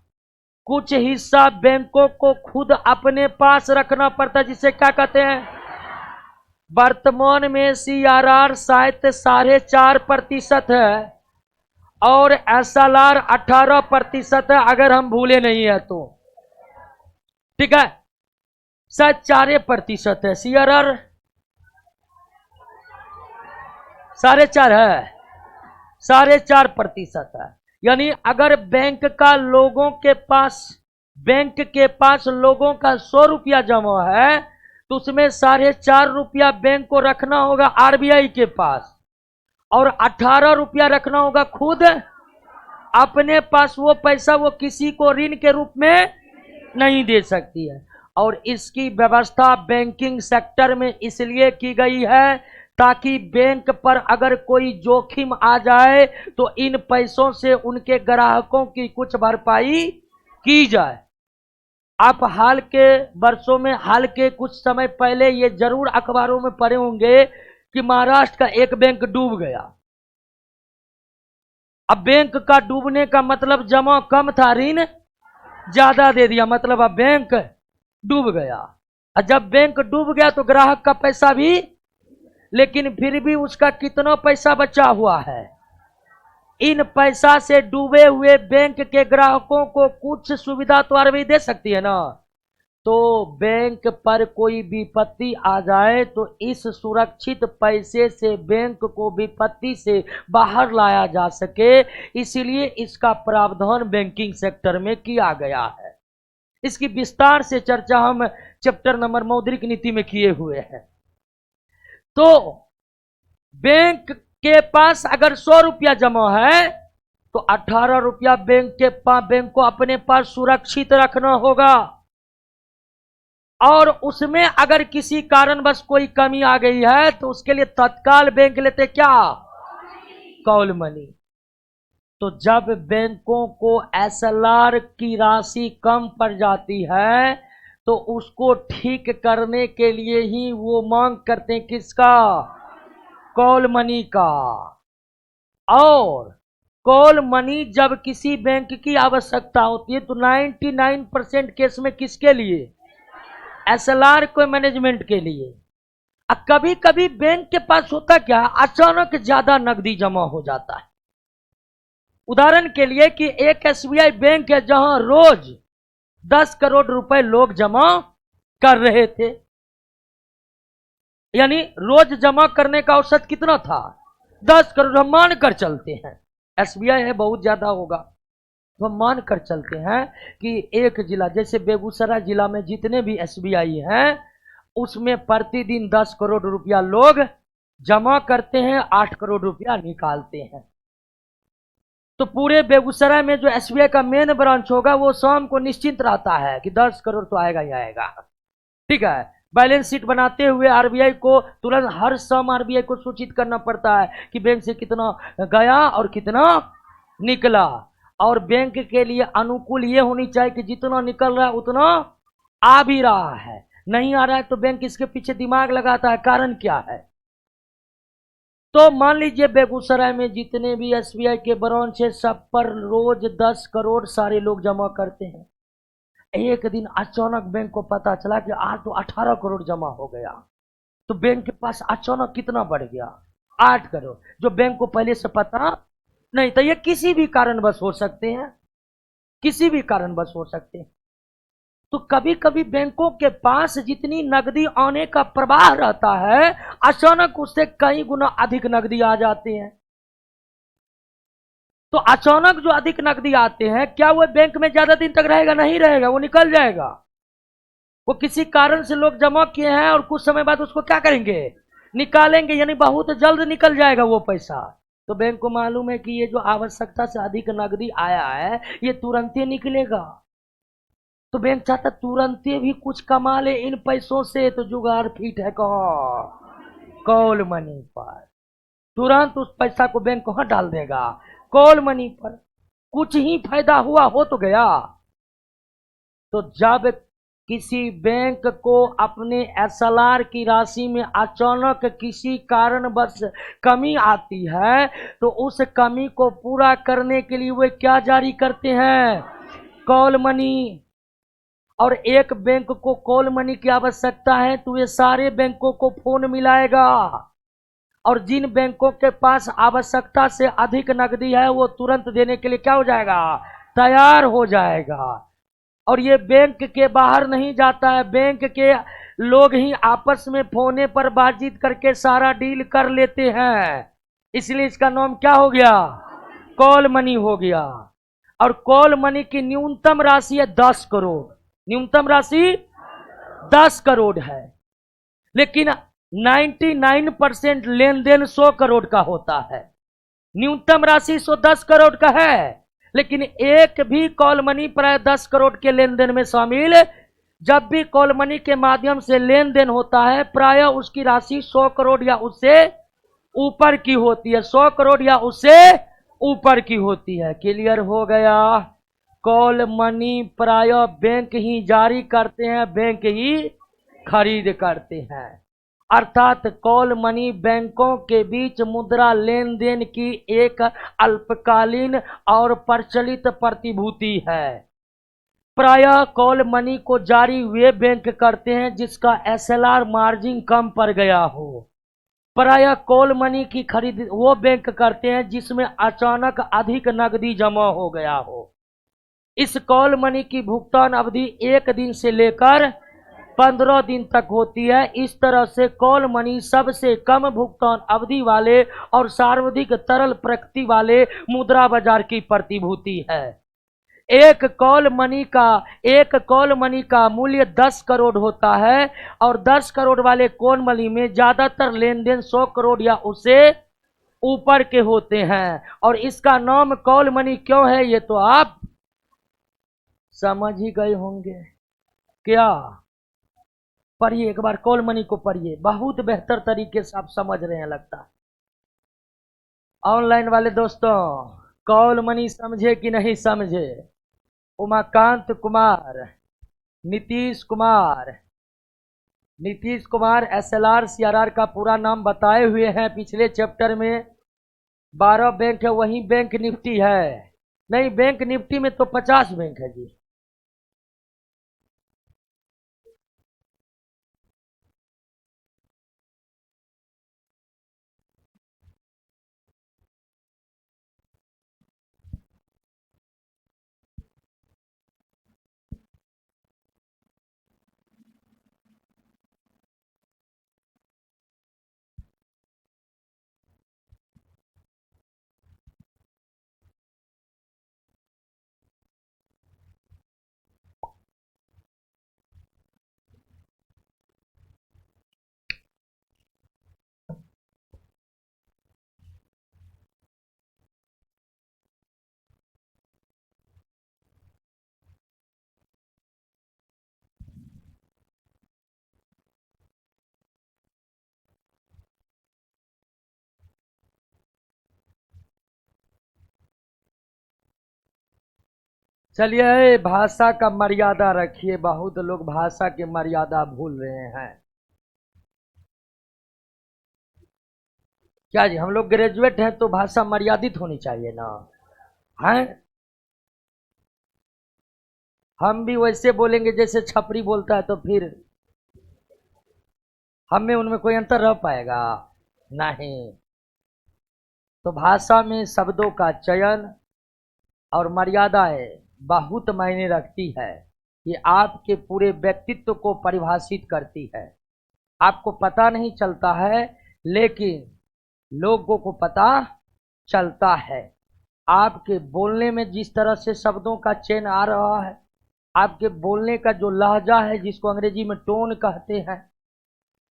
कुछ हिस्सा बैंकों को खुद अपने पास रखना पड़ता है, जिसे क्या कहते हैं? वर्तमान में सीआरआर शायद 4.5% है और एसएलआर 18% है, अगर हम भूले नहीं है तो। ठीक है, शायद 4% है, सीआरआर 4.5 है, 4.5% है। यानी अगर बैंक के पास लोगों का 100 रुपया जमा है तो उसमें 4.5 रुपया बैंक को रखना होगा आरबीआई के पास और 18 रुपया रखना होगा खुद अपने पास। वो पैसा वो किसी को ऋण के रूप में नहीं दे सकती है। और इसकी व्यवस्था बैंकिंग सेक्टर में इसलिए की गई है ताकि बैंक पर अगर कोई जोखिम आ जाए तो इन पैसों से उनके ग्राहकों की कुछ भरपाई की जाए। आप हाल के वर्षों में, हाल के कुछ समय पहले ये जरूर अखबारों में पढ़े होंगे कि महाराष्ट्र का एक बैंक डूब गया। अब बैंक का डूबने का मतलब जमा कम था, ऋण ज्यादा दे दिया, मतलब अब बैंक डूब गया। और जब बैंक डूब गया तो ग्राहक का पैसा भी, लेकिन फिर भी उसका कितना पैसा बचा हुआ है। इन पैसा से डूबे हुए बैंक के ग्राहकों को कुछ सुविधा तो आरबीआई दे सकती है ना। तो बैंक पर कोई विपत्ति आ जाए तो इस सुरक्षित पैसे से बैंक को विपत्ति से बाहर लाया जा सके, इसीलिए इसका प्रावधान बैंकिंग सेक्टर में किया गया है। इसकी विस्तार से चर्चा हम चैप्टर नंबर मौद्रिक नीति में किए हुए हैं। तो बैंक के पास अगर 100 रुपया जमा है तो 18 रुपया बैंक को अपने पास सुरक्षित रखना होगा। और उसमें अगर किसी कारणवश कोई कमी आ गई है तो उसके लिए तत्काल बैंक लेते क्या, कॉल मनी। तो जब बैंकों को एसएलआर की राशि कम पड़ जाती है तो उसको ठीक करने के लिए ही वो मांग करते हैं किसका, कॉल मनी का। और कॉल मनी जब किसी बैंक की आवश्यकता होती है तो 99% केस में किसके लिए, एसएलआर को मैनेजमेंट के लिए। कभी कभी बैंक के पास होता क्या, अचानक ज्यादा नकदी जमा हो जाता है। उदाहरण के लिए कि एक एसबीआई बैंक है जहां रोज 10 करोड़ रुपए लोग जमा कर रहे थे, यानी रोज जमा करने का औसत कितना था, 10 करोड़। हम मान कर चलते हैं, एसबीआई है बहुत ज्यादा होगा, तो हम मान कर चलते हैं कि एक जिला जैसे बेगूसराय जिला में जितने भी एसबीआई हैं उसमें प्रतिदिन 10 करोड़ रुपया लोग जमा करते हैं, 8 करोड़ रुपया निकालते हैं। तो पूरे बेगूसराय में जो एसबीआई का मेन ब्रांच होगा वो शाम को निश्चिंत रहता है कि 10 करोड़ तो आएगा ही आएगा। ठीक है, बैलेंस शीट बनाते हुए आरबीआई को तुरंत हर शाम आरबीआई को सूचित करना पड़ता है कि बैंक से कितना गया और कितना निकला। और बैंक के लिए अनुकूल ये होनी चाहिए कि जितना निकल रहा है उतना आ भी रहा है, नहीं आ रहा है तो बैंक इसके पीछे दिमाग लगाता है, कारण क्या है। तो मान लीजिए बेगूसराय में जितने भी एसबीआई के ब्रांच है सब पर रोज 10 करोड़ सारे लोग जमा करते हैं। एक दिन अचानक बैंक को पता चला कि आज तो 18 करोड़ जमा हो गया, तो बैंक के पास अचानक कितना बढ़ गया, 8 करोड़, जो बैंक को पहले से पता नहीं था। ये किसी भी कारणवश हो सकते हैं, किसी भी कारणवश हो सकते हैं। तो कभी कभी बैंकों के पास जितनी नकदी आने का प्रवाह रहता है अचानक उससे कई गुना अधिक नकदी आ जाते हैं। तो अचानक जो अधिक नकदी आते हैं क्या वो बैंक में ज्यादा दिन तक रहेगा, नहीं रहेगा, वो निकल जाएगा। वो किसी कारण से लोग जमा किए हैं और कुछ समय बाद उसको क्या करेंगे, निकालेंगे, यानी बहुत जल्द निकल जाएगा वो पैसा। तो बैंक को मालूम है कि ये जो आवश्यकता से अधिक नकदी आया है ये तुरंत ही निकलेगा, तो बैंक चाहता तुरंत भी कुछ कमा ले इन पैसों से। तो जुगाड़ फिट है कहाँ, कॉल मनी पर। तुरंत उस पैसा को बैंक कहाँ डाल देगा, कॉल मनी पर। कुछ ही फायदा हुआ हो तो गया। तो जब किसी बैंक को अपने एसएलआर की राशि में अचानक किसी कारणवश कमी आती है तो उस कमी को पूरा करने के लिए वे क्या जारी करते हैं, कॉल मनी। और एक बैंक को कॉल मनी की आवश्यकता है तो ये सारे बैंकों को फोन मिलाएगा और जिन बैंकों के पास आवश्यकता से अधिक नकदी है वो तुरंत देने के लिए क्या हो जाएगा, तैयार हो जाएगा। और ये बैंक के बाहर नहीं जाता है, बैंक के लोग ही आपस में फोने पर बातचीत करके सारा डील कर लेते हैं, इसलिए इसका नाम क्या हो गया, कॉल मनी हो गया। और कॉल मनी की न्यूनतम राशि है 10 करोड़, न्यूनतम राशि 10 करोड़ है, लेकिन 99% लेन देन 100 करोड़ का होता है। न्यूनतम राशि 110 करोड़ का है, लेकिन एक भी कॉल मनी प्राय 10 करोड़ के लेन देन में शामिल जब भी कॉल मनी के माध्यम से लेन देन होता है प्रायः उसकी राशि 100 करोड़ या उससे ऊपर की होती है, 100 करोड़ या उससे ऊपर की होती है। क्लियर हो गया? कॉल मनी प्रायः बैंक ही जारी करते हैं, बैंक ही खरीद करते हैं। अर्थात कॉल मनी बैंकों के बीच मुद्रा लेन देन की एक अल्पकालीन और प्रचलित प्रतिभूति है। प्रायः कॉल मनी को जारी वे बैंक करते हैं जिसका एसएलआर मार्जिन कम पड़ गया हो। प्रायः कॉल मनी की खरीद वो बैंक करते हैं जिसमें अचानक अधिक नकदी जमा हो गया हो। इस कॉल मनी की भुगतान अवधि 1 दिन से लेकर 15 दिन तक होती है। इस तरह से कॉल मनी सबसे कम भुगतान अवधि वाले और सर्वाधिक तरल प्रकृति वाले मुद्रा बाजार की प्रतिभूति है। एक कॉल मनी का मूल्य 10 करोड़ होता है और 10 करोड़ वाले कॉल मनी में ज्यादातर लेन देन 100 करोड़ या उससे ऊपर के होते हैं। और इसका नाम कॉल मनी क्यों है ये तो आप समझ ही गए होंगे। क्या? पढ़िए एक बार कॉल मनी को पढ़िए, बहुत बेहतर तरीके से आप समझ रहे हैं लगता है। ऑनलाइन वाले दोस्तों कॉल मनी समझे कि नहीं समझे? उमाकांत कुमार, नीतीश कुमार एसएलआर सीआरआर का पूरा नाम बताए हुए हैं पिछले चैप्टर में। 12 बैंक है, वही बैंक निफ्टी है। नहीं, बैंक निफ्टी में तो 50 बैंक है जी। चलिए भाषा का मर्यादा रखिए, बहुत लोग भाषा की मर्यादा भूल रहे हैं। क्या जी, हम लोग ग्रेजुएट हैं तो भाषा मर्यादित होनी चाहिए ना? हैं? हम भी वैसे बोलेंगे जैसे छपरी बोलता है तो फिर हम में उनमें कोई अंतर रह पाएगा? नहीं। तो भाषा में शब्दों का चयन और मर्यादाएं बहुत मायने रखती है। ये आपके पूरे व्यक्तित्व को परिभाषित करती है। आपको पता नहीं चलता है लेकिन लोगों को पता चलता है। आपके बोलने में जिस तरह से शब्दों का चयन आ रहा है, आपके बोलने का जो लहजा है जिसको अंग्रेजी में टोन कहते हैं,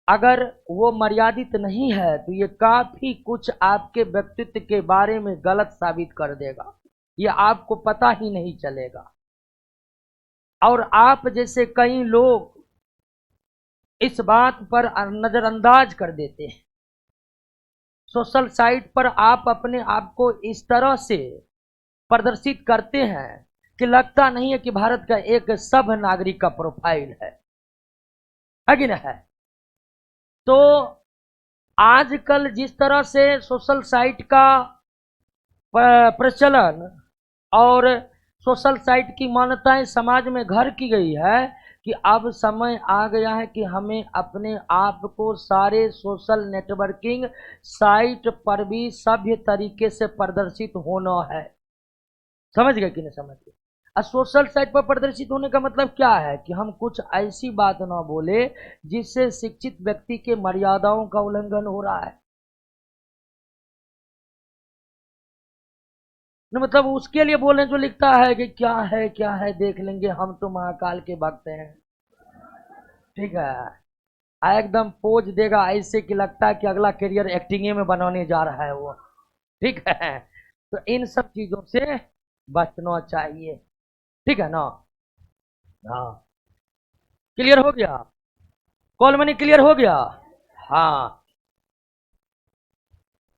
अगर वो मर्यादित नहीं है तो ये काफी कुछ आपके व्यक्तित्व के बारे में गलत साबित कर देगा। ये आपको पता ही नहीं चलेगा। और आप जैसे कई लोग इस बात पर नजरअंदाज कर देते हैं। सोशल साइट पर आप अपने आप को इस तरह से प्रदर्शित करते हैं कि लगता नहीं है कि भारत का एक सभ्य नागरिक का प्रोफाइल है कि नहीं है? तो आजकल जिस तरह से सोशल साइट का प्रचलन और सोशल साइट की मान्यताएं समाज में घर की गई है कि अब समय आ गया है कि हमें अपने आप को सारे सोशल नेटवर्किंग साइट पर भी सभ्य तरीके से प्रदर्शित होना है। समझ गए कि नहीं समझ गए? और सोशल साइट पर प्रदर्शित होने का मतलब क्या है कि हम कुछ ऐसी बात ना बोले जिससे शिक्षित व्यक्ति के मर्यादाओं का उल्लंघन हो रहा है। न मतलब उसके लिए बोले जो लिखता है कि क्या है देख लेंगे, हम तो महाकाल के भक्त हैं। ठीक है, एकदम पोज देगा ऐसे कि लगता है कि अगला करियर एक्टिंग में बनाने जा रहा है वो। ठीक है, तो इन सब चीजों से बचना चाहिए। ठीक है ना? हाँ। क्लियर हो गया? कॉल मनी क्लियर हो गया? हाँ।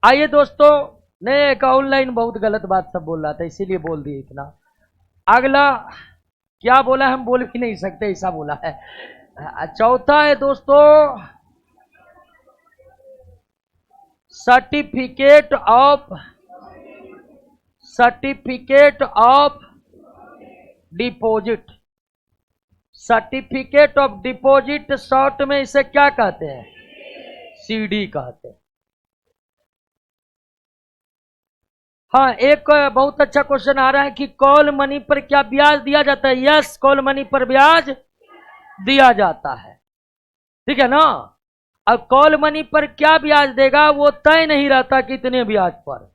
आइए दोस्तों, नहीं एक ऑनलाइन बहुत गलत बात सब बोल रहा था, इसीलिए बोल दिए इतना। अगला क्या बोला हम बोल भी नहीं सकते, ऐसा बोला है। चौथा है दोस्तों, certificate of deposit. Certificate of deposit short में इसे क्या कहते हैं? सीडी कहते हैं। हाँ, एक बहुत अच्छा क्वेश्चन आ रहा है कि कॉल मनी पर क्या ब्याज दिया जाता है? यस, कॉल मनी पर ब्याज दिया जाता है, ठीक है ना। अब कॉल मनी पर क्या ब्याज देगा वो तय नहीं रहता कितने ब्याज पर।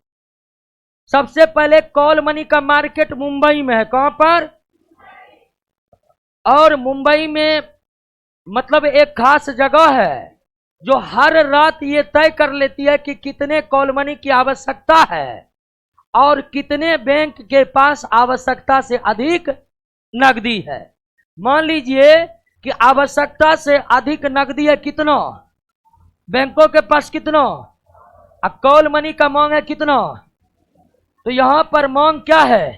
सबसे पहले कॉल मनी का मार्केट मुंबई में है। कहां पर? और मुंबई में मतलब एक खास जगह है जो हर रात ये तय कर लेती है कि कितने कॉल मनी की आवश्यकता है और कितने बैंक के पास आवश्यकता से अधिक नकदी है। मान लीजिए कि आवश्यकता से अधिक नकदी है कितना? बैंकों के पास कितना? अब कॉल मनी का मांग है कितना? तो यहां पर मांग क्या है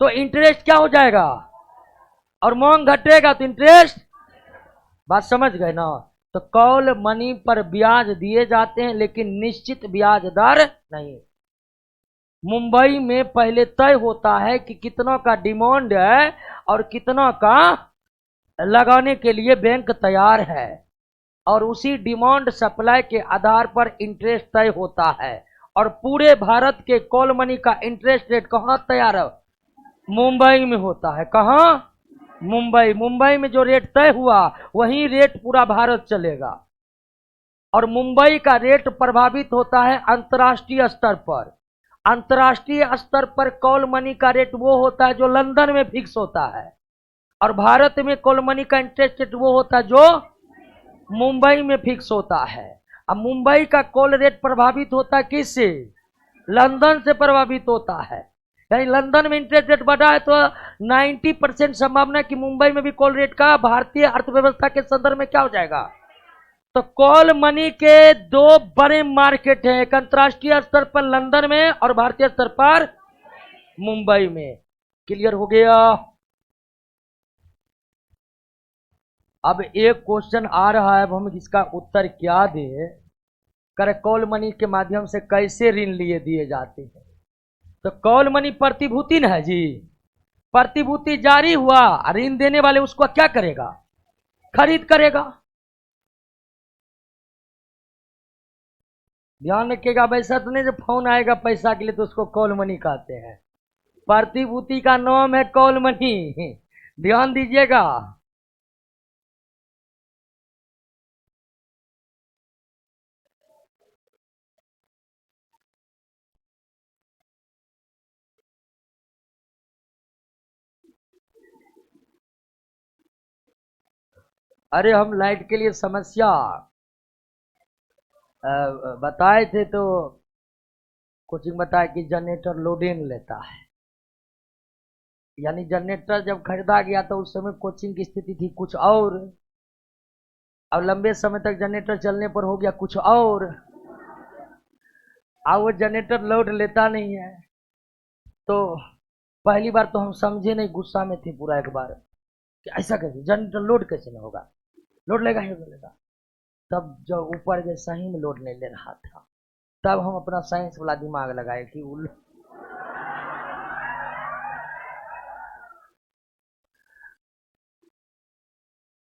तो इंटरेस्ट क्या हो जाएगा? और मांग घटेगा तो इंटरेस्ट। बात समझ गए ना? तो कॉल मनी पर ब्याज दिए जाते हैं लेकिन निश्चित ब्याज दर नहीं। मुंबई में पहले तय होता है कि कितना का डिमांड है और कितना का लगाने के लिए बैंक तैयार है, और उसी डिमांड सप्लाई के आधार पर इंटरेस्ट तय होता है। और पूरे भारत के कॉल मनी का इंटरेस्ट रेट कहां तैयार है? मुंबई में होता है। कहां? मुंबई में जो रेट तय हुआ वही रेट पूरा भारत चलेगा। और मुंबई का रेट प्रभावित होता है अंतर्राष्ट्रीय स्तर पर। अंतर्राष्ट्रीय स्तर पर कॉल मनी का रेट वो होता है जो लंदन में फिक्स होता है, और भारत में कॉल मनी का इंटरेस्ट रेट वो होता है जो मुंबई में फिक्स होता है। अब मुंबई का कॉल रेट प्रभावित होता है किससे? लंदन से प्रभावित होता है। यानी लंदन में इंटरेस्ट रेट बढ़ा है तो 90% संभावना है कि मुंबई में भी कॉल रेट का भारतीय अर्थव्यवस्था के संदर्भ में क्या हो जाएगा। तो कॉल मनी के दो बड़े मार्केट हैं, एक अंतर्राष्ट्रीय स्तर पर लंदन में और भारतीय स्तर पर मुंबई में। क्लियर हो गया? अब एक क्वेश्चन आ रहा है, अब हम इसका उत्तर क्या दें? कर कॉल मनी के माध्यम से कैसे ऋण लिए दिए जाते हैं? तो कॉल मनी प्रतिभूति न है जी। प्रतिभूति जारी हुआ, ऋण देने वाले उसको क्या करेगा? खरीद करेगा। ध्यान रखिएगा, वैसा तो नहीं जो फोन आएगा पैसा के लिए तो उसको कॉल मनी कहते हैं। प्रतिभूति का नाम है कॉल मनी, ध्यान दीजिएगा। अरे हम लाइट के लिए समस्या बताए थे तो कोचिंग बताया कि जनरेटर लोडिंग लेता है। यानी जनरेटर जब खरीदा गया तो उस समय कोचिंग की स्थिति थी कुछ और, अब लंबे समय तक जनरेटर चलने पर हो गया कुछ और। अब वो जनरेटर लोड लेता नहीं है। तो पहली बार तो हम समझे नहीं, गुस्सा में थे पूरा एक बार कि ऐसा कैसे जनरेटर लोड कैसे नहीं होगा, लोड लेगा ही लेगा। तब जब ऊपर गए सही में लोड नहीं ले रहा था, तब हम अपना साइंस वाला दिमाग लगाए कि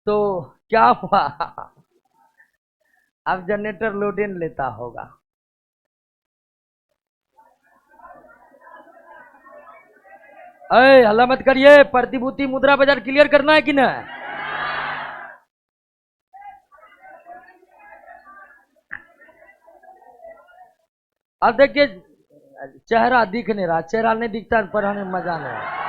तो क्या हुआ, अब जनरेटर लोडिंग लेता होगा। अरे हल्ला मत करिए, प्रतिभूति मुद्रा बाजार क्लियर करना है कि ना? अब देखिए चेहरा दिख नहीं रहा, चेहरा नहीं दिखता पर हमें मजा नहीं आ।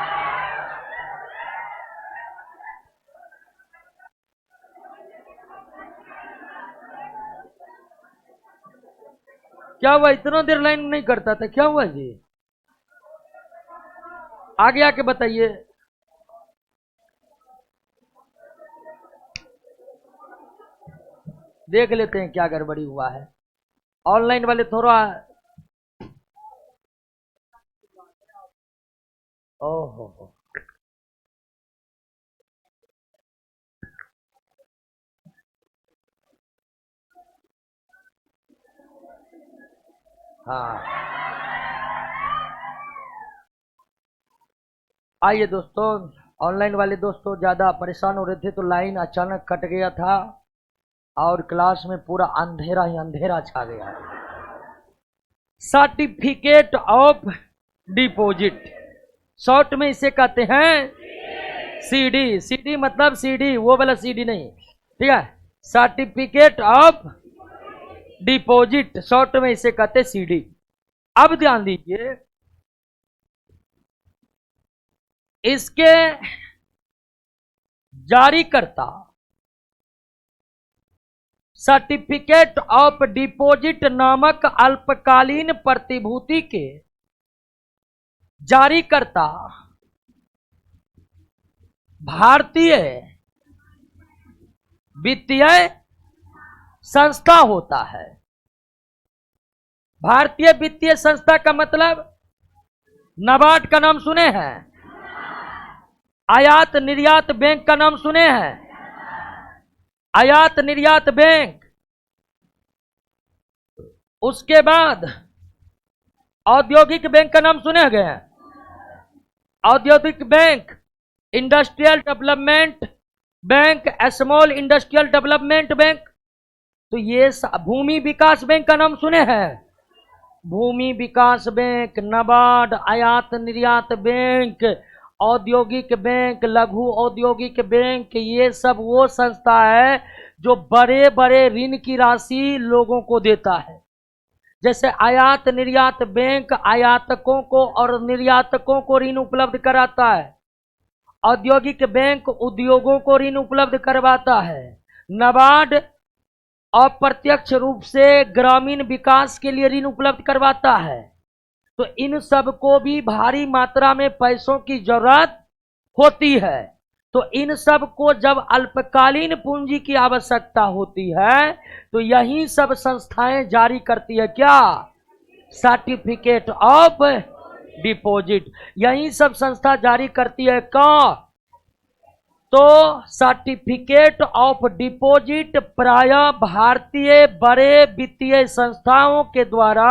क्या हुआ, इतना देर लाइन नहीं करता था, क्या हुआ जी? आगे आके बताइए। देख लेते हैं क्या गड़बड़ी हुआ है। ऑनलाइन वाले थोड़ा, ओहो, हाँ आइए दोस्तों, ऑनलाइन वाले दोस्तों ज़्यादा परेशान हो रहे थे तो लाइन अचानक कट गया था और क्लास में पूरा अंधेरा ही अंधेरा छा गया है। सर्टिफिकेट ऑफ डिपॉजिट, शॉर्ट में इसे कहते हैं सीडी। सीडी मतलब सीडी वो वाला सीडी नहीं, ठीक है, सर्टिफिकेट ऑफ डिपॉजिट, शॉर्ट में इसे कहते हैं सीडी। अब ध्यान दीजिए, इसके जारीकर्ता सर्टिफिकेट ऑफ डिपॉजिट नामक अल्पकालीन प्रतिभूति के जारीकर्ता भारतीय वित्तीय संस्था होता है। भारतीय वित्तीय संस्था का मतलब, नाबार्ड का नाम सुने हैं, आयात निर्यात बैंक का नाम सुने हैं, आयात निर्यात बैंक, उसके बाद औद्योगिक बैंक का नाम सुने गए हैं, औद्योगिक bank, industrial development bank, small industrial development bank, तो ये भूमि विकास बैंक का नाम सुने हैं, भूमि विकास बैंक, नाबार्ड, आयात निर्यात बैंक, औद्योगिक बैंक, लघु औद्योगिक बैंक, ये सब वो संस्था है जो बड़े बड़े ऋण की राशि लोगों को देता है। जैसे आयात निर्यात बैंक आयातकों को और निर्यातकों को ऋण उपलब्ध कराता है, औद्योगिक बैंक उद्योगों को ऋण उपलब्ध करवाता है, नाबार्ड अप्रत्यक्ष रूप से ग्रामीण विकास के लिए ऋण उपलब्ध करवाता है। तो इन सब को भी भारी मात्रा में पैसों की जरूरत होती है। तो इन सब को जब अल्पकालीन पूंजी की आवश्यकता होती है तो यही सब संस्थाएं जारी करती है क्या, सर्टिफिकेट ऑफ डिपॉजिट, यही सब संस्था जारी करती है क्या, तो सर्टिफिकेट ऑफ डिपॉजिट प्रायः भारतीय बड़े वित्तीय संस्थाओं के द्वारा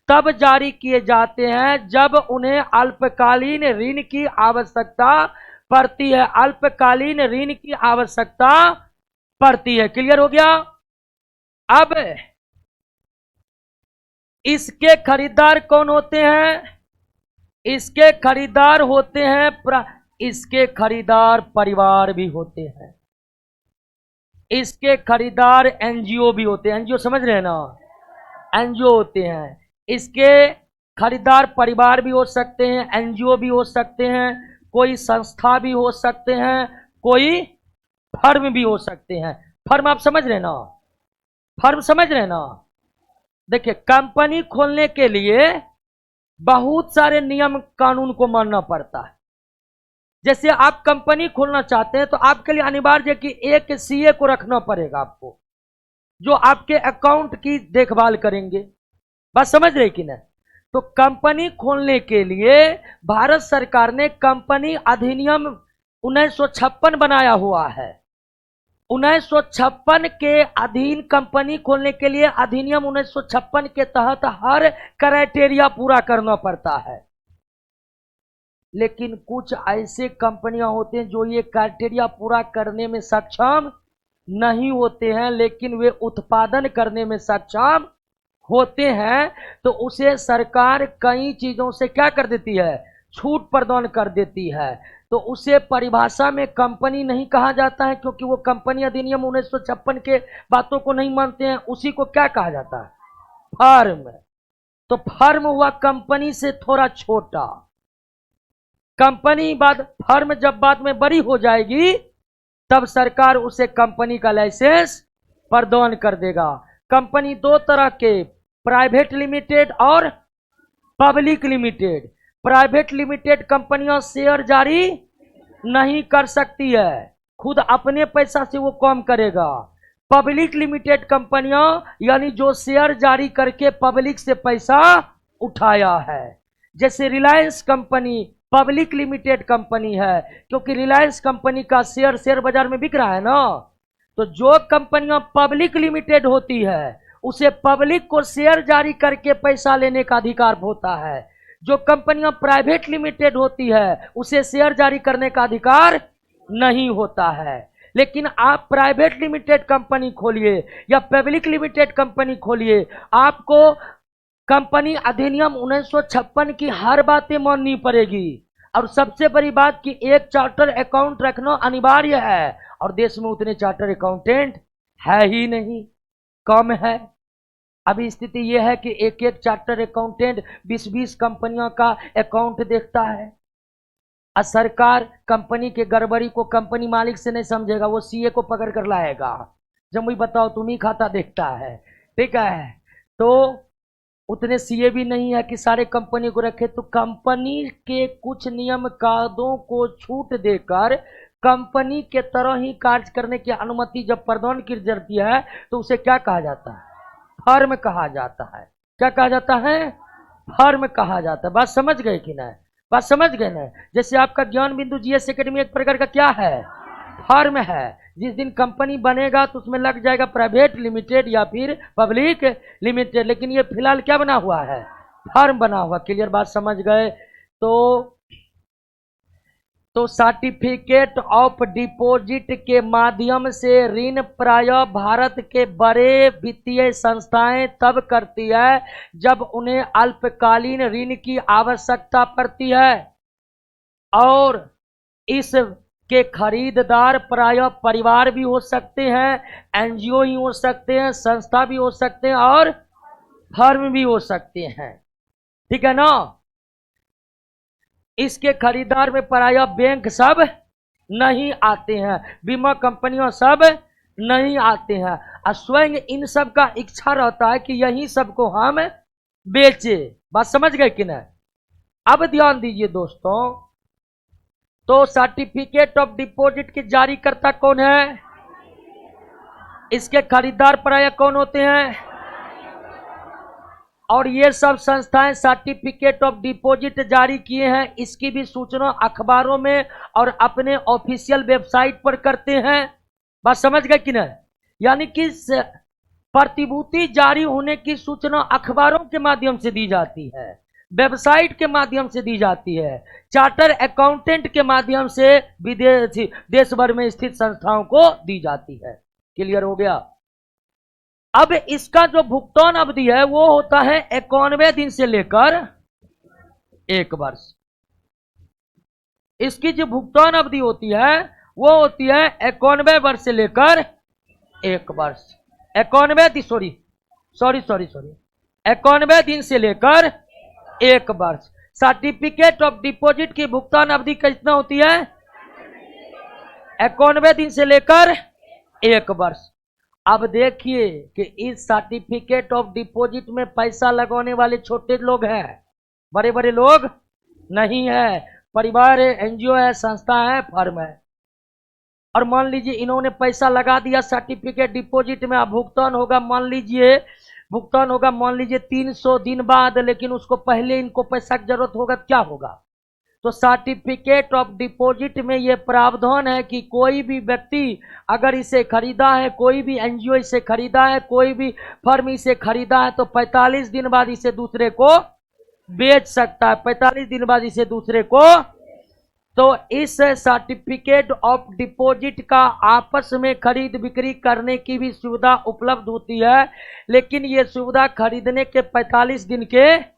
तब जारी किए जाते हैं जब उन्हें अल्पकालीन ऋण की आवश्यकता पड़ती है, अल्पकालीन ऋण की आवश्यकता पड़ती है। क्लियर हो गया? अब इसके खरीदार कौन होते हैं? इसके खरीदार होते हैं इसके खरीदार परिवार भी होते हैं, इसके खरीदार एनजीओ भी होते हैं। एनजीओ समझ रहे हैं ना, एनजीओ होते हैं। इसके खरीदार परिवार भी हो सकते हैं, एनजीओ भी हो सकते हैं, कोई संस्था भी हो सकते हैं, कोई फर्म भी हो सकते हैं। फर्म आप समझ रहे ना, फर्म समझ रहे ना। देखिए, कंपनी खोलने के लिए बहुत सारे नियम कानून को मानना पड़ता है। जैसे आप कंपनी खोलना चाहते हैं तो आपके लिए अनिवार्य है कि एक सीए को रखना पड़ेगा आपको, जो आपके अकाउंट की देखभाल करेंगे। बात समझ रहे कि नहीं? तो कंपनी खोलने के लिए भारत सरकार ने कंपनी अधिनियम 1956 बनाया हुआ है। 1956 के अधीन कंपनी खोलने के लिए अधिनियम 1956 के तहत हर क्राइटेरिया पूरा करना पड़ता है। लेकिन कुछ ऐसे कंपनियां होते हैं जो ये क्राइटेरिया पूरा करने में सक्षम नहीं होते हैं, लेकिन वे उत्पादन करने में सक्षम होते हैं, तो उसे सरकार कई चीजों से क्या कर देती है, छूट प्रदान कर देती है। तो उसे परिभाषा में कंपनी नहीं कहा जाता है, क्योंकि वो कंपनी अधिनियम 1956 के बातों को नहीं मानते हैं। उसी को क्या कहा जाता है, फर्म। तो फर्म हुआ कंपनी से थोड़ा छोटा। कंपनी बाद फर्म जब बाद में बड़ी हो जाएगी तब सरकार उसे कंपनी का लाइसेंस प्रदान कर देगा। कंपनी दो तरह के, प्राइवेट लिमिटेड और पब्लिक लिमिटेड। प्राइवेट लिमिटेड कंपनियां शेयर जारी नहीं कर सकती है, खुद अपने पैसा से वो काम करेगा। पब्लिक लिमिटेड कंपनियां यानी जो शेयर जारी करके पब्लिक से पैसा उठाया है। जैसे Reliance company public limited company है, क्योंकि रिलायंस कंपनी का शेयर बाजार में बिक रहा है ना। तो जो कंपनियां पब्लिक लिमिटेड होती है उसे पब्लिक को शेयर जारी करके पैसा लेने का अधिकार होता है। जो कंपनियां प्राइवेट लिमिटेड होती है उसे शेयर जारी करने का अधिकार नहीं होता है। लेकिन आप प्राइवेट लिमिटेड कंपनी खोलिए या पब्लिक लिमिटेड कंपनी खोलिए, आपको कंपनी अधिनियम 1956 की हर बातें माननी पड़ेगी। और सबसे बड़ी बात कि एक चार्टर अकाउंट रखना अनिवार्य है, और देश में उतने चार्टर अकाउंटेंट है ही नहीं, कम है। अभी स्थिति यह है कि एक एक चार्टर अकाउंटेंट 20-20 कंपनियों का अकाउंट देखता है। और सरकार कंपनी के गड़बड़ी को कंपनी मालिक से नहीं समझेगा, वो सीए को पकड़ कर लाएगा। जब मुझे बताओ तुम ही खाता देखता है, ठीक है। तो उतने सीए भी नहीं है कि सारे कंपनी को रखे। तो कंपनी के कुछ नियम कायदों को छूट देकर कंपनी के तरह ही कार्य करने की अनुमति जब प्रदान की जाती है तो उसे क्या कहा जाता है? फर्म कहा जाता है। क्या कहा जाता है? फर्म कहा जाता है। बात समझ गए कि नहीं? बात समझ गए ना? जैसे आपका ज्ञान बिंदु जीएस एकेडमी एक प्रकार का क्या है? फर्म है। जिस दिन कंपनी बनेगा तो उसमें लग जाएगा प्राइवेट लिमिटेड या फिर पब्लिक लिमिटेड, लेकिन ये फिलहाल क्या बना हुआ है? फर्म बना हुआ। क्लियर बात समझ गए? तो सर्टिफिकेट ऑफ डिपॉजिट के माध्यम से ऋण प्रायः भारत के बड़े वित्तीय संस्थाएं तब करती है जब उन्हें अल्पकालीन ऋण की आवश्यकता पड़ती है, और इस के खरीदार प्रायः परिवार भी हो सकते हैं, एनजीओ ही हो सकते हैं, संस्था भी हो सकते हैं और फर्म भी हो सकते हैं। ठीक है ना? इसके खरीदार में प्रायः बैंक सब नहीं आते हैं, बीमा कंपनियां सब नहीं आते हैं, और स्वयं इन सब का इच्छा रहता है कि यही सबको हम बेचे। बात समझ गए कि नहीं? अब ध्यान दीजिए दोस्तों, तो सर्टिफिकेट ऑफ डिपॉजिट की जारीकर्ता कौन है? इसके खरीदार प्रायः कौन होते हैं? और ये सब संस्थाएं सर्टिफिकेट ऑफ डिपॉजिट जारी किए हैं, इसकी भी सूचना अखबारों में और अपने ऑफिशियल वेबसाइट पर करते हैं। बात समझ गए कि नहीं? यानी कि प्रतिभूति जारी होने की सूचना अखबारों के माध्यम से दी जाती है, वेबसाइट के माध्यम से दी जाती है, चार्टर अकाउंटेंट के माध्यम से विदेशी देश भर में स्थित संस्थाओं को दी जाती है। क्लियर हो गया? अब इसका जो भुगतान अवधि है वो होता है 91 दिन से लेकर 1 वर्ष। इसकी जो भुगतान अवधि होती है वो होती है 91 वर्ष से लेकर 1 वर्ष। 91 दिन से लेकर 1 वर्ष। सर्टिफिकेट ऑफ डिपॉजिट की भुगतान अवधि कितना होती है? 91 दिन से लेकर 1 वर्ष। अब देखिए कि इस सर्टिफिकेट ऑफ डिपॉजिट में पैसा लगाने वाले छोटे लोग हैं, बड़े बड़े लोग नहीं है। परिवार है, एनजीओ है, संस्था है, फर्म है। और मान लीजिए इन्होंने पैसा लगा दिया सर्टिफिकेट डिपॉजिट में, अब भुगतान होगा मान लीजिए 300 दिन बाद, लेकिन उसको पहले इनको पैसा की जरूरत होगा, क्या होगा? तो सर्टिफिकेट ऑफ डिपॉजिट में यह प्रावधान है कि कोई भी व्यक्ति अगर इसे खरीदा है, कोई भी एनजीओ इसे खरीदा है, कोई भी फर्म इसे खरीदा है, तो 45 दिन बाद इसे दूसरे को बेच सकता है। 45 दिन बाद इसे दूसरे को। तो इस सर्टिफिकेट ऑफ डिपॉजिट का आपस में खरीद बिक्री करने की भी सुविधा उपलब्ध होती है, लेकिन यह सुविधा खरीदने के 45 दिन के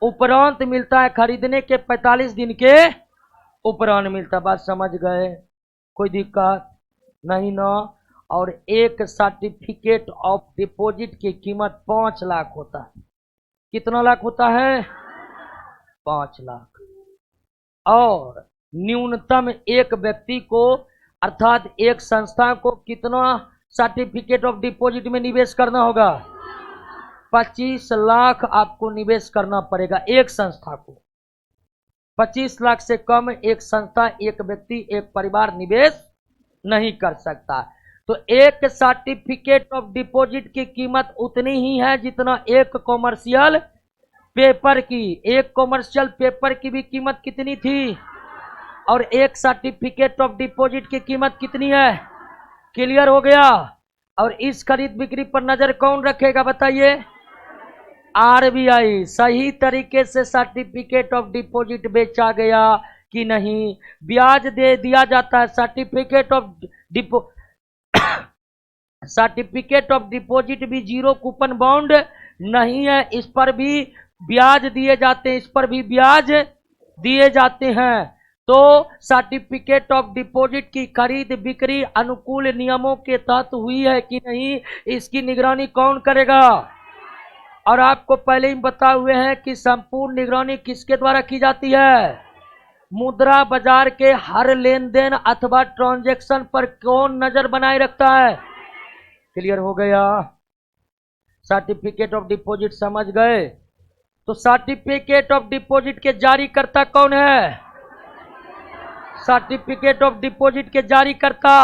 उपरांत मिलता है। खरीदने के 45 दिन के उपरांत मिलता है। बात समझ गए? कोई दिक्कत नहीं ना? और एक सर्टिफिकेट ऑफ डिपॉजिट की कीमत 5 लाख होता है। कितना लाख होता है? 5 लाख। और न्यूनतम एक व्यक्ति को अर्थात एक संस्था को कितना सर्टिफिकेट ऑफ डिपॉजिट में निवेश करना होगा? 25 लाख आपको निवेश करना पड़ेगा एक संस्था को। 25 लाख से कम एक संस्था, एक व्यक्ति, एक परिवार निवेश नहीं कर सकता। तो एक सर्टिफिकेट ऑफ डिपॉजिट की कीमत उतनी ही है जितना एक कॉमर्शियल पेपर की। एक कॉमर्शियल पेपर की भी कीमत कितनी थी और एक सर्टिफिकेट ऑफ डिपॉजिट की कीमत कितनी है। क्लियर हो गया। और इस खरीद बिक्री पर नजर कौन रखेगा बताइए। आरबीआई। सही तरीके से सर्टिफिकेट ऑफ डिपॉजिट बेचा गया कि नहीं, ब्याज दे दिया जाता है। सर्टिफिकेट ऑफ डिपॉजिट भी जीरो कूपन बॉन्ड नहीं है, इस पर भी ब्याज दिए जाते हैं, इस पर भी ब्याज दिए जाते हैं। तो सर्टिफिकेट ऑफ डिपॉजिट की खरीद बिक्री अनुकूल नियमों के तहत हुई है कि नहीं, इसकी निगरानी कौन करेगा। और आपको पहले ही बताए हुए हैं कि संपूर्ण निगरानी किसके द्वारा की जाती है। मुद्रा बाजार के हर लेन देन अथवा ट्रांजैक्शन पर कौन नजर बनाए रखता है। क्लियर हो गया। सर्टिफिकेट ऑफ डिपॉजिट समझ गए। तो सर्टिफिकेट ऑफ डिपॉजिट के जारीकर्ता कौन है। सर्टिफिकेट ऑफ डिपॉजिट के जारीकर्ता,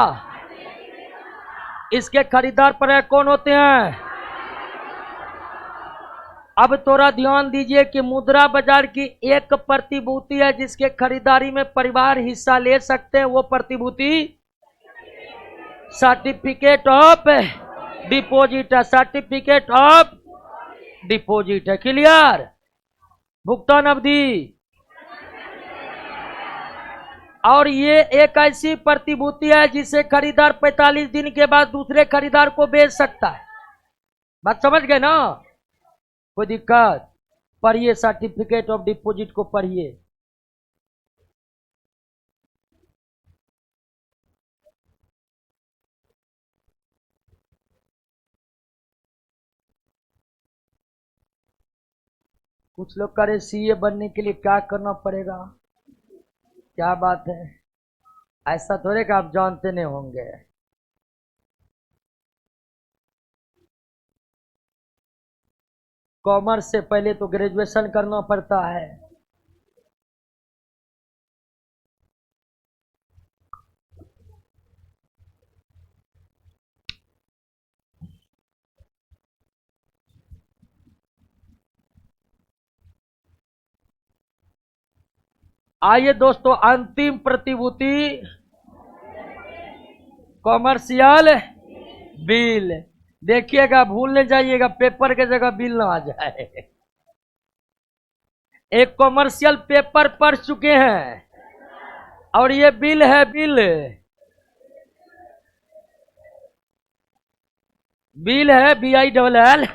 इसके खरीदार पर कौन होते हैं। अब थोड़ा ध्यान दीजिए कि मुद्रा बाजार की एक प्रतिभूति है जिसके खरीदारी में परिवार हिस्सा ले सकते हैं, वो प्रतिभूति सर्टिफिकेट ऑफ डिपॉजिट है। सर्टिफिकेट ऑफ डिपॉजिट है। क्लियर। भुगतान अवधि, और ये एक ऐसी प्रतिभूति है जिसे खरीदार 45 दिन के बाद दूसरे खरीदार को बेच सकता है। बात समझ गए ना, कोई दिक्कत। पढ़िए सर्टिफिकेट ऑफ डिपॉजिट को पढ़िए। कुछ लोग कह रहे सीए बनने के लिए क्या करना पड़ेगा। क्या बात है, ऐसा थोड़े कि आप जानते नहीं होंगे। कॉमर्स से पहले तो ग्रेजुएशन करना पड़ता है। आइए दोस्तों, अंतिम प्रतिभूति कॉमर्शियल बिल। देखिएगा, भूल नहीं जाइएगा, पेपर के जगह बिल ना आ जाए। एक कॉमर्शियल पेपर पढ़ चुके हैं और ये बिल है। बिल है BILL,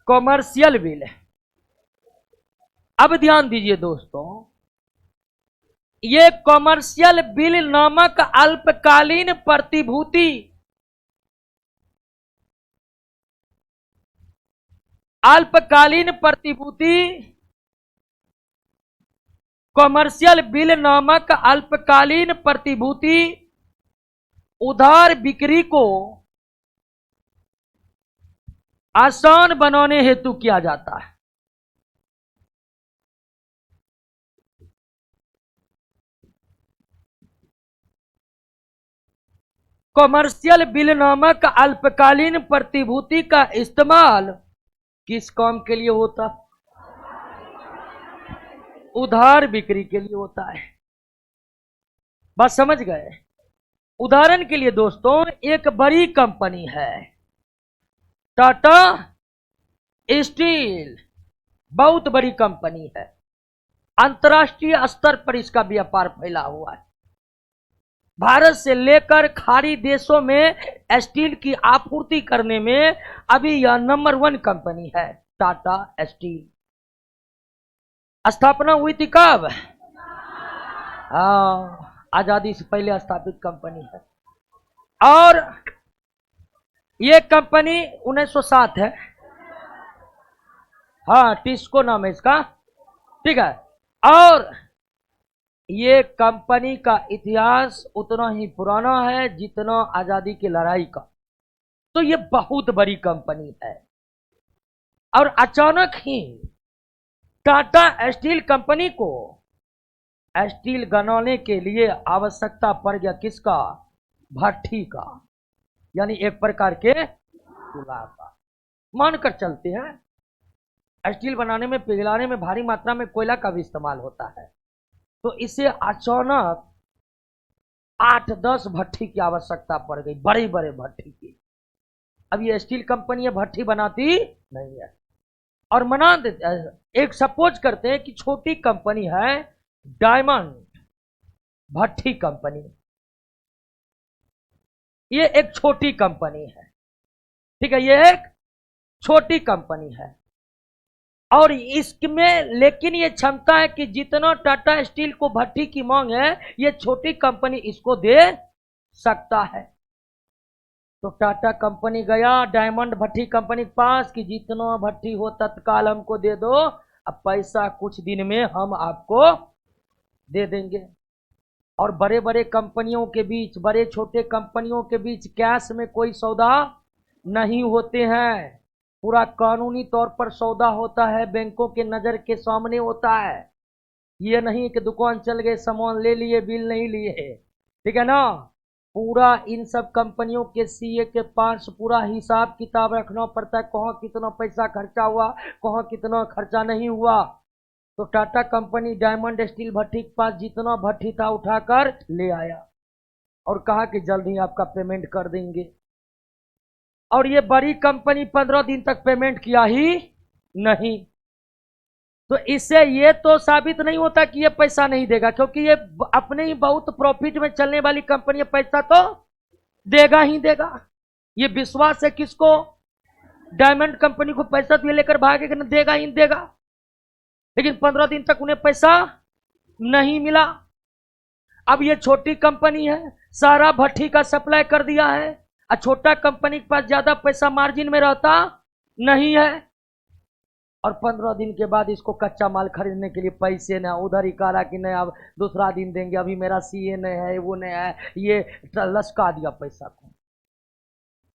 कॉमर्शियल बिल। अब ध्यान दीजिए दोस्तों, ये कॉमर्शियल बिल नामक अल्पकालीन प्रतिभूति कॉमर्शियल बिल नामक अल्पकालीन प्रतिभूति उधार बिक्री को आसान बनाने हेतु किया जाता है। कॉमर्शियल बिल नामक अल्पकालीन प्रतिभूति का इस्तेमाल किस काम के लिए होता। उधार बिक्री के लिए होता है। बात समझ गए। उदाहरण के लिए दोस्तों, एक बड़ी कंपनी है टाटा स्टील, बहुत बड़ी कंपनी है, अंतर्राष्ट्रीय स्तर पर इसका व्यापार फैला हुआ है। भारत से लेकर खाड़ी देशों में स्टील की आपूर्ति करने में अभी यह नंबर 1 कंपनी है, टाटा स्टील। स्थापना हुई थी कब। आजादी से पहले स्थापित कंपनी है। और ये कंपनी 1907 है। हाँ, टिस्को नाम है इसका, ठीक है। और ये कंपनी का इतिहास उतना ही पुराना है जितना आजादी की लड़ाई का। तो ये बहुत बड़ी कंपनी है। और अचानक ही टाटा स्टील कंपनी को स्टील बनाने के लिए आवश्यकता पड़ गया किसका? भट्ठी का, यानी एक प्रकार के चूल्हा का। मानकर चलते हैं स्टील बनाने में, पिघलाने में भारी मात्रा में कोयला का भी इस्तेमाल होता है, तो इसे अचानक 8-10 भट्ठी की आवश्यकता पड़ गई, बड़े बड़े भट्ठी की। अब ये स्टील कंपनी है, भट्ठी बनाती नहीं है, और मना देते। एक सपोज करते हैं कि छोटी कंपनी है डायमंड भट्ठी कंपनी, ये एक छोटी कंपनी है, ठीक है, ये एक छोटी कंपनी है, और इसमें लेकिन ये क्षमता है कि जितना टाटा स्टील को भट्ठी की मांग है, ये छोटी कंपनी इसको दे सकता है। तो टाटा कंपनी गया डायमंड भट्ठी कंपनी के पास कि जितना भट्ठी हो तत्काल हमको दे दो, अब पैसा कुछ दिन में हम आपको दे देंगे। और बड़े बड़े कंपनियों के बीच, बड़े छोटे कंपनियों के बीच कैश में कोई सौदा नहीं होते हैं, पूरा कानूनी तौर पर सौदा होता है, बैंकों के नजर के सामने होता है। ये नहीं कि दुकान चल गए, सामान ले लिए, बिल नहीं लिए, ठीक है ना। पूरा इन सब कंपनियों के सीए के पास पूरा हिसाब किताब रखना पड़ता है, कहाँ कितना पैसा खर्चा हुआ, कहाँ कितना खर्चा नहीं हुआ। तो टाटा कंपनी डायमंड स्टील भट्ठी के पास जितना भट्ठी था उठाकर ले आया और कहा कि जल्द ही आपका पेमेंट कर देंगे। और ये बड़ी कंपनी 15 दिन तक पेमेंट किया ही नहीं। तो इससे ये तो साबित नहीं होता कि ये पैसा नहीं देगा, क्योंकि ये अपने ही बहुत प्रॉफिट में चलने वाली कंपनी है, पैसा तो देगा ही देगा। ये विश्वास है किसको? डायमंड कंपनी को पैसा तो ये लेकर भागेगा ना, देगा ही देगा। लेकिन 15 दिन तक उन्हें पैसा नहीं मिला। अब ये छोटी कंपनी है, सारा भट्ठी का सप्लाई कर दिया है, और छोटा कंपनी के पास ज्यादा पैसा मार्जिन में रहता नहीं है, और 15 दिन के बाद इसको कच्चा माल खरीदने के लिए पैसे न, उधर ही कहा कि नहीं अब दूसरा दिन देंगे, अभी मेरा सीए नहीं है, वो नहीं है, ये लसका दिया पैसा को।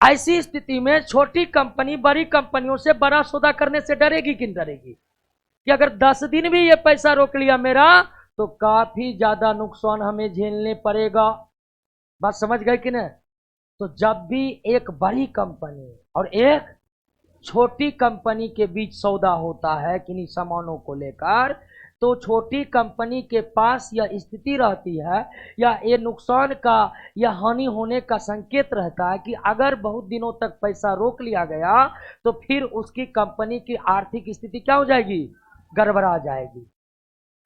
ऐसी स्थिति में छोटी कंपनी बड़ी कंपनियों से बड़ा सौदा करने से डरेगी कि नहीं डरेगी? कि अगर 10 दिन भी ये पैसा रोक लिया मेरा, तो काफी ज्यादा नुकसान हमें झेलने पड़ेगा। बात समझ गए कि नहीं? तो जब भी एक बड़ी कंपनी और एक छोटी कंपनी के बीच सौदा होता है किन्हीं सामानों को लेकर, तो छोटी कंपनी के पास यह स्थिति रहती है या ये नुकसान का या हानि होने का संकेत रहता है कि अगर बहुत दिनों तक पैसा रोक लिया गया तो फिर उसकी कंपनी की आर्थिक स्थिति क्या हो जाएगी? गड़बड़ा जाएगी।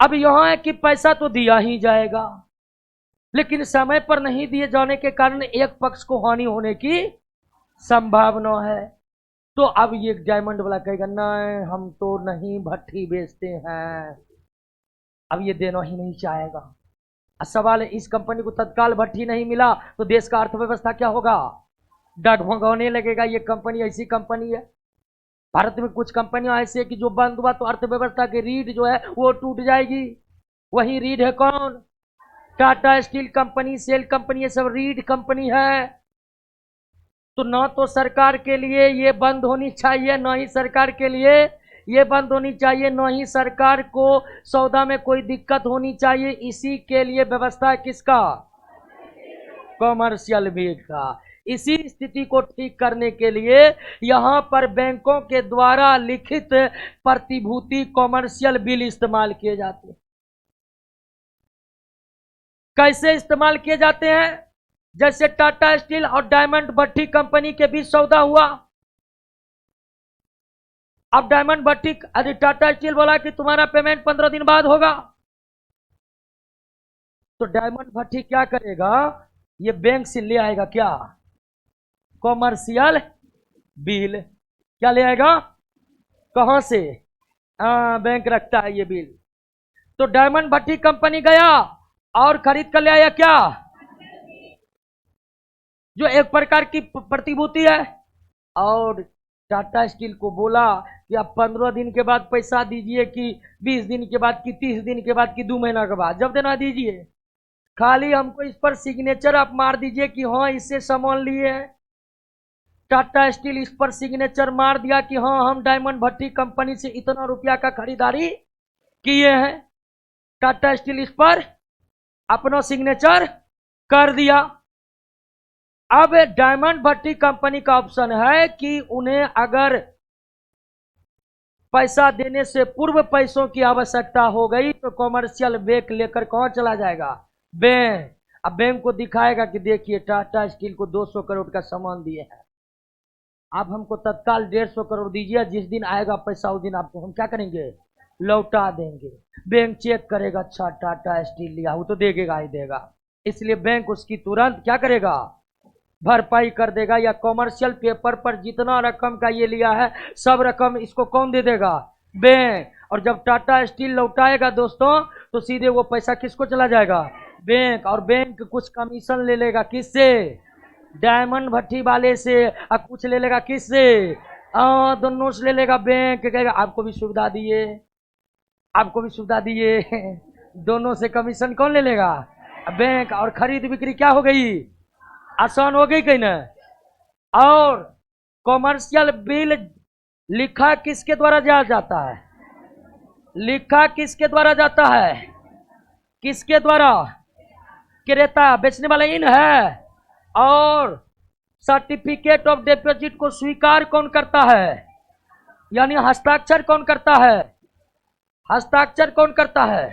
अब यहां है कि पैसा तो दिया ही जाएगा, लेकिन समय पर नहीं दिए जाने के कारण एक पक्ष को हानि होने की संभावना है। तो अब ये डायमंड वाला कहेगा नहीं हम तो नहीं भट्ठी बेचते हैं, अब ये देना ही नहीं चाहेगा। सवाल है इस कंपनी को तत्काल भट्ठी नहीं मिला तो देश का अर्थव्यवस्था क्या होगा? डगमगाने लगेगा। ये कंपनी ऐसी कंपनी है, भारत में कुछ कंपनियां ऐसी है कि जो बंद हुआ तो अर्थव्यवस्था की रीढ़ जो है वो टूट जाएगी। वही रीढ़ है कौन? Tata Steel company, SAIL company, ये सब रीढ़ कंपनी है। तो ना तो सरकार के लिए ये बंद होनी चाहिए, ना ही सरकार के लिए ये बंद होनी चाहिए, ना ही सरकार को सौदा में कोई दिक्कत होनी चाहिए। इसी के लिए व्यवस्था है किसका? कॉमर्शियल बैंक का। इसी स्थिति को ठीक करने के लिए यहां पर बैंकों के द्वारा लिखित प्रतिभूति कॉमर्शियल बिल इस्तेमाल किए जाते हैं। कैसे इस्तेमाल किए जाते हैं? जैसे टाटा स्टील और डायमंड भट्ठी कंपनी के बीच सौदा हुआ। अब डायमंड भट्ठी अरे टाटा स्टील बोला कि तुम्हारा पेमेंट 15 दिन बाद होगा, तो डायमंड भट्ठी क्या करेगा? ये बैंक से ले आएगा क्या? Commercial bill. क्या ले आएगा? कहां से? बैंक रखता है ये बिल। तो डायमंड भट्ठी कंपनी गया और खरीद कर ले आया क्या? जो एक प्रकार की प्रतिभूति है। और टाटा स्टील को बोला कि आप 15 दिन के बाद पैसा दीजिए, कि 20 दिन के बाद, कि 30 दिन के बाद, कि 2 महीना के बाद, जब देना दीजिए, खाली हमको इस पर सिग्नेचर आप मार दीजिए कि हाँ इससे सामान लिए हैं। टाटा स्टील इस पर सिग्नेचर मार दिया कि हाँ हम डायमंड भट्ठी कंपनी से इतना रुपया का खरीदारी किए हैं। टाटा स्टील इस पर अपना सिग्नेचर कर दिया। अब डायमंड भट्टी कंपनी का ऑप्शन है कि उन्हें अगर पैसा देने से पूर्व पैसों की आवश्यकता हो गई तो कॉमर्शियल बैंक लेकर कौन चला जाएगा? बैंक। अब बैंक को दिखाएगा कि देखिए टाटा स्टील को 200 करोड़ का सामान दिए हैं, आप हमको तत्काल 150 करोड़ दीजिए, जिस दिन आएगा पैसा उस दिन आपको हम क्या करेंगे? लौटा देंगे। बैंक चेक करेगा, अच्छा टाटा स्टील लिया, वो तो देगा ही देगा, इसलिए बैंक उसकी तुरंत क्या करेगा? भरपाई कर देगा। या कॉमर्शियल पेपर पर जितना रकम का ये लिया है सब रकम इसको कौन दे देगा? बैंक। और जब टाटा स्टील लौटाएगा दोस्तों तो सीधे वो पैसा किसको चला जाएगा? बैंक। और बैंक कुछ कमीशन ले लेगा, किससे? डायमंड भट्टी वाले से। और कुछ ले लेगा किससे? दोनों से ले लेगा। बैंक कहेगा आपको भी सुविधा दिए, आपको भी सुविधा दिए दोनों से कमीशन कौन ले लेगा? बैंक। और खरीद बिक्री क्या हो गई? आसान हो गई कहीं ना। और कॉमर्शियल बिल लिखा किसके द्वारा जाता है? लिखा किसके द्वारा जाता है? किसके द्वारा? क्रेता, बेचने वाला इन है। और सर्टिफिकेट ऑफ डिपॉजिट को स्वीकार कौन करता है? यानी हस्ताक्षर कौन करता है? हस्ताक्षर कौन करता है?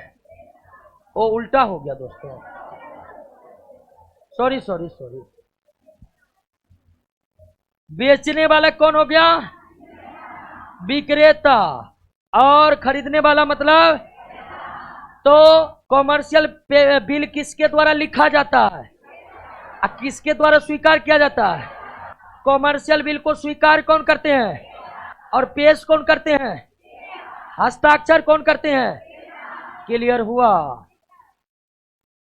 वो उल्टा हो गया दोस्तों, सॉरी सॉरी सॉरी। बेचने वाला कौन हो गया? विक्रेता। और खरीदने वाला मतलब? तो कॉमर्शियल बिल किसके द्वारा लिखा जाता है? किसके द्वारा स्वीकार किया जाता है? कॉमर्शियल बिल को स्वीकार कौन करते हैं और पेश कौन करते हैं? हस्ताक्षर कौन करते हैं? क्लियर हुआ?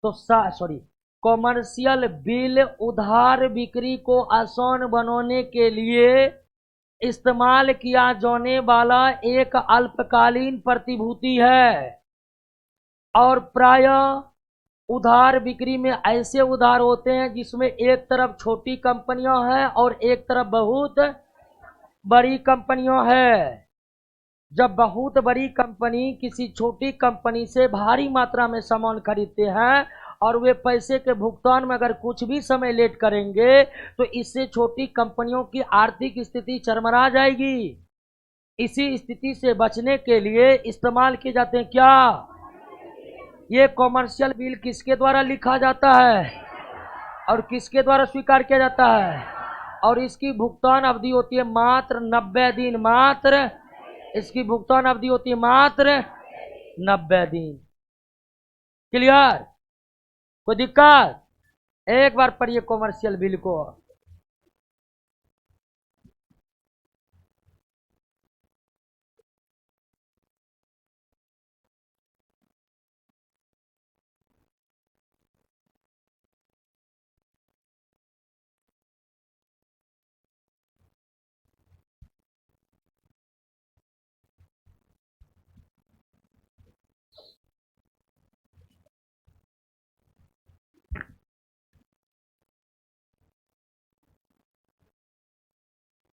तो सॉरी, कॉमर्शियल बिल उधार बिक्री को आसान बनाने के लिए इस्तेमाल किया जाने वाला एक अल्पकालीन प्रतिभूति है। और प्रायः उधार बिक्री में ऐसे उधार होते हैं जिसमें एक तरफ छोटी कंपनियां हैं और एक तरफ बहुत बड़ी कंपनियां हैं। जब बहुत बड़ी कंपनी किसी छोटी कंपनी से भारी मात्रा में सामान खरीदते हैं और वे पैसे के भुगतान में अगर कुछ भी समय लेट करेंगे तो इससे छोटी कंपनियों की आर्थिक स्थिति चरमरा जाएगी। इसी स्थिति से बचने के लिए इस्तेमाल किए जाते हैं क्या? ये कॉमर्शियल बिल किसके द्वारा लिखा जाता है और किसके द्वारा स्वीकार किया जाता है? और इसकी भुगतान अवधि होती है मात्र 90 दिन। मात्र इसकी भुगतान अवधि होती है मात्र 90 दिन। क्लियर? कोई दिक्कत? एक बार पढ़िए कॉमर्शियल बिल को।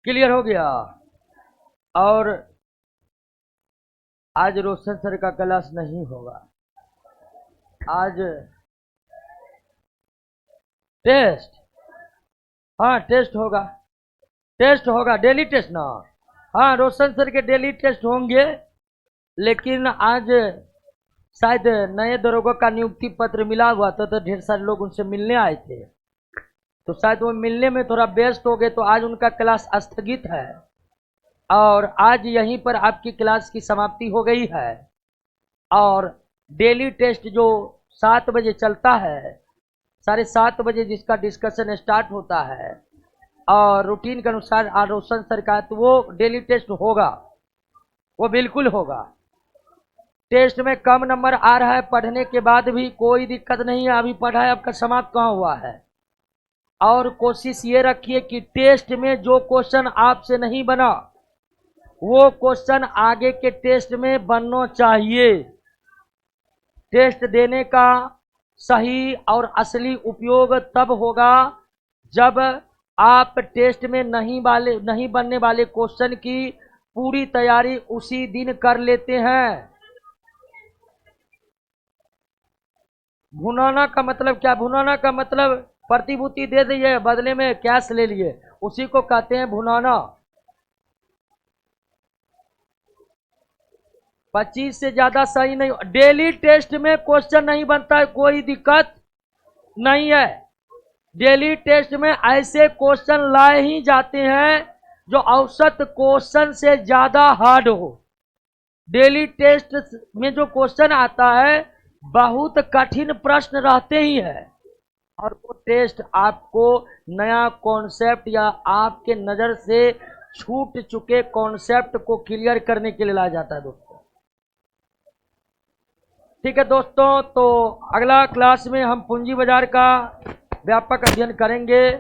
क्लियर हो गया? और आज रोशन सर का क्लास नहीं होगा, आज टेस्ट। हाँ टेस्ट होगा, टेस्ट होगा, डेली टेस्ट ना। हाँ रोशन सर के डेली टेस्ट होंगे, लेकिन आज शायद नए दरोगा का नियुक्ति पत्र मिला हुआ था तो ढेर सारे लोग उनसे मिलने आए थे, तो शायद वो मिलने में थोड़ा व्यस्त हो गए, तो आज उनका क्लास स्थगित है। और आज यहीं पर आपकी क्लास की समाप्ति हो गई है। और डेली टेस्ट जो 7 बजे चलता है, 7:30 बजे जिसका डिस्कशन स्टार्ट होता है और रूटीन के अनुसार रोशन सर का, तो वो डेली टेस्ट होगा, वो बिल्कुल होगा। टेस्ट में कम नंबर आ रहा है पढ़ने के बाद भी कोई दिक्कत नहीं है, अभी पढ़ाई आपका समाप्त कहाँ हुआ है। और कोशिश ये रखिए कि टेस्ट में जो क्वेश्चन आपसे नहीं बना वो क्वेश्चन आगे के टेस्ट में बनना चाहिए। टेस्ट देने का सही और असली उपयोग तब होगा जब आप टेस्ट में नहीं बनने वाले क्वेश्चन की पूरी तैयारी उसी दिन कर लेते हैं। भुनाना का मतलब क्या? भुनाना का मतलब प्रतिभूति दे दिए, बदले में कैश ले लिए, उसी को कहते हैं भुनाना। 25 से ज्यादा सही नहीं। डेली टेस्ट में क्वेश्चन नहीं बनता है, कोई दिक्कत नहीं है। डेली टेस्ट में ऐसे क्वेश्चन लाए ही जाते हैं जो औसत क्वेश्चन से ज्यादा हार्ड हो। डेली टेस्ट में जो क्वेश्चन आता है बहुत कठिन प्रश्न रहते ही है, और वो टेस्ट आपको नया कॉन्सेप्ट या आपके नजर से छूट चुके कॉन्सेप्ट को क्लियर करने के लिए लाया जाता है दोस्तों। ठीक है दोस्तों, तो अगला क्लास में हम पूंजी बाजार का व्यापक अध्ययन करेंगे।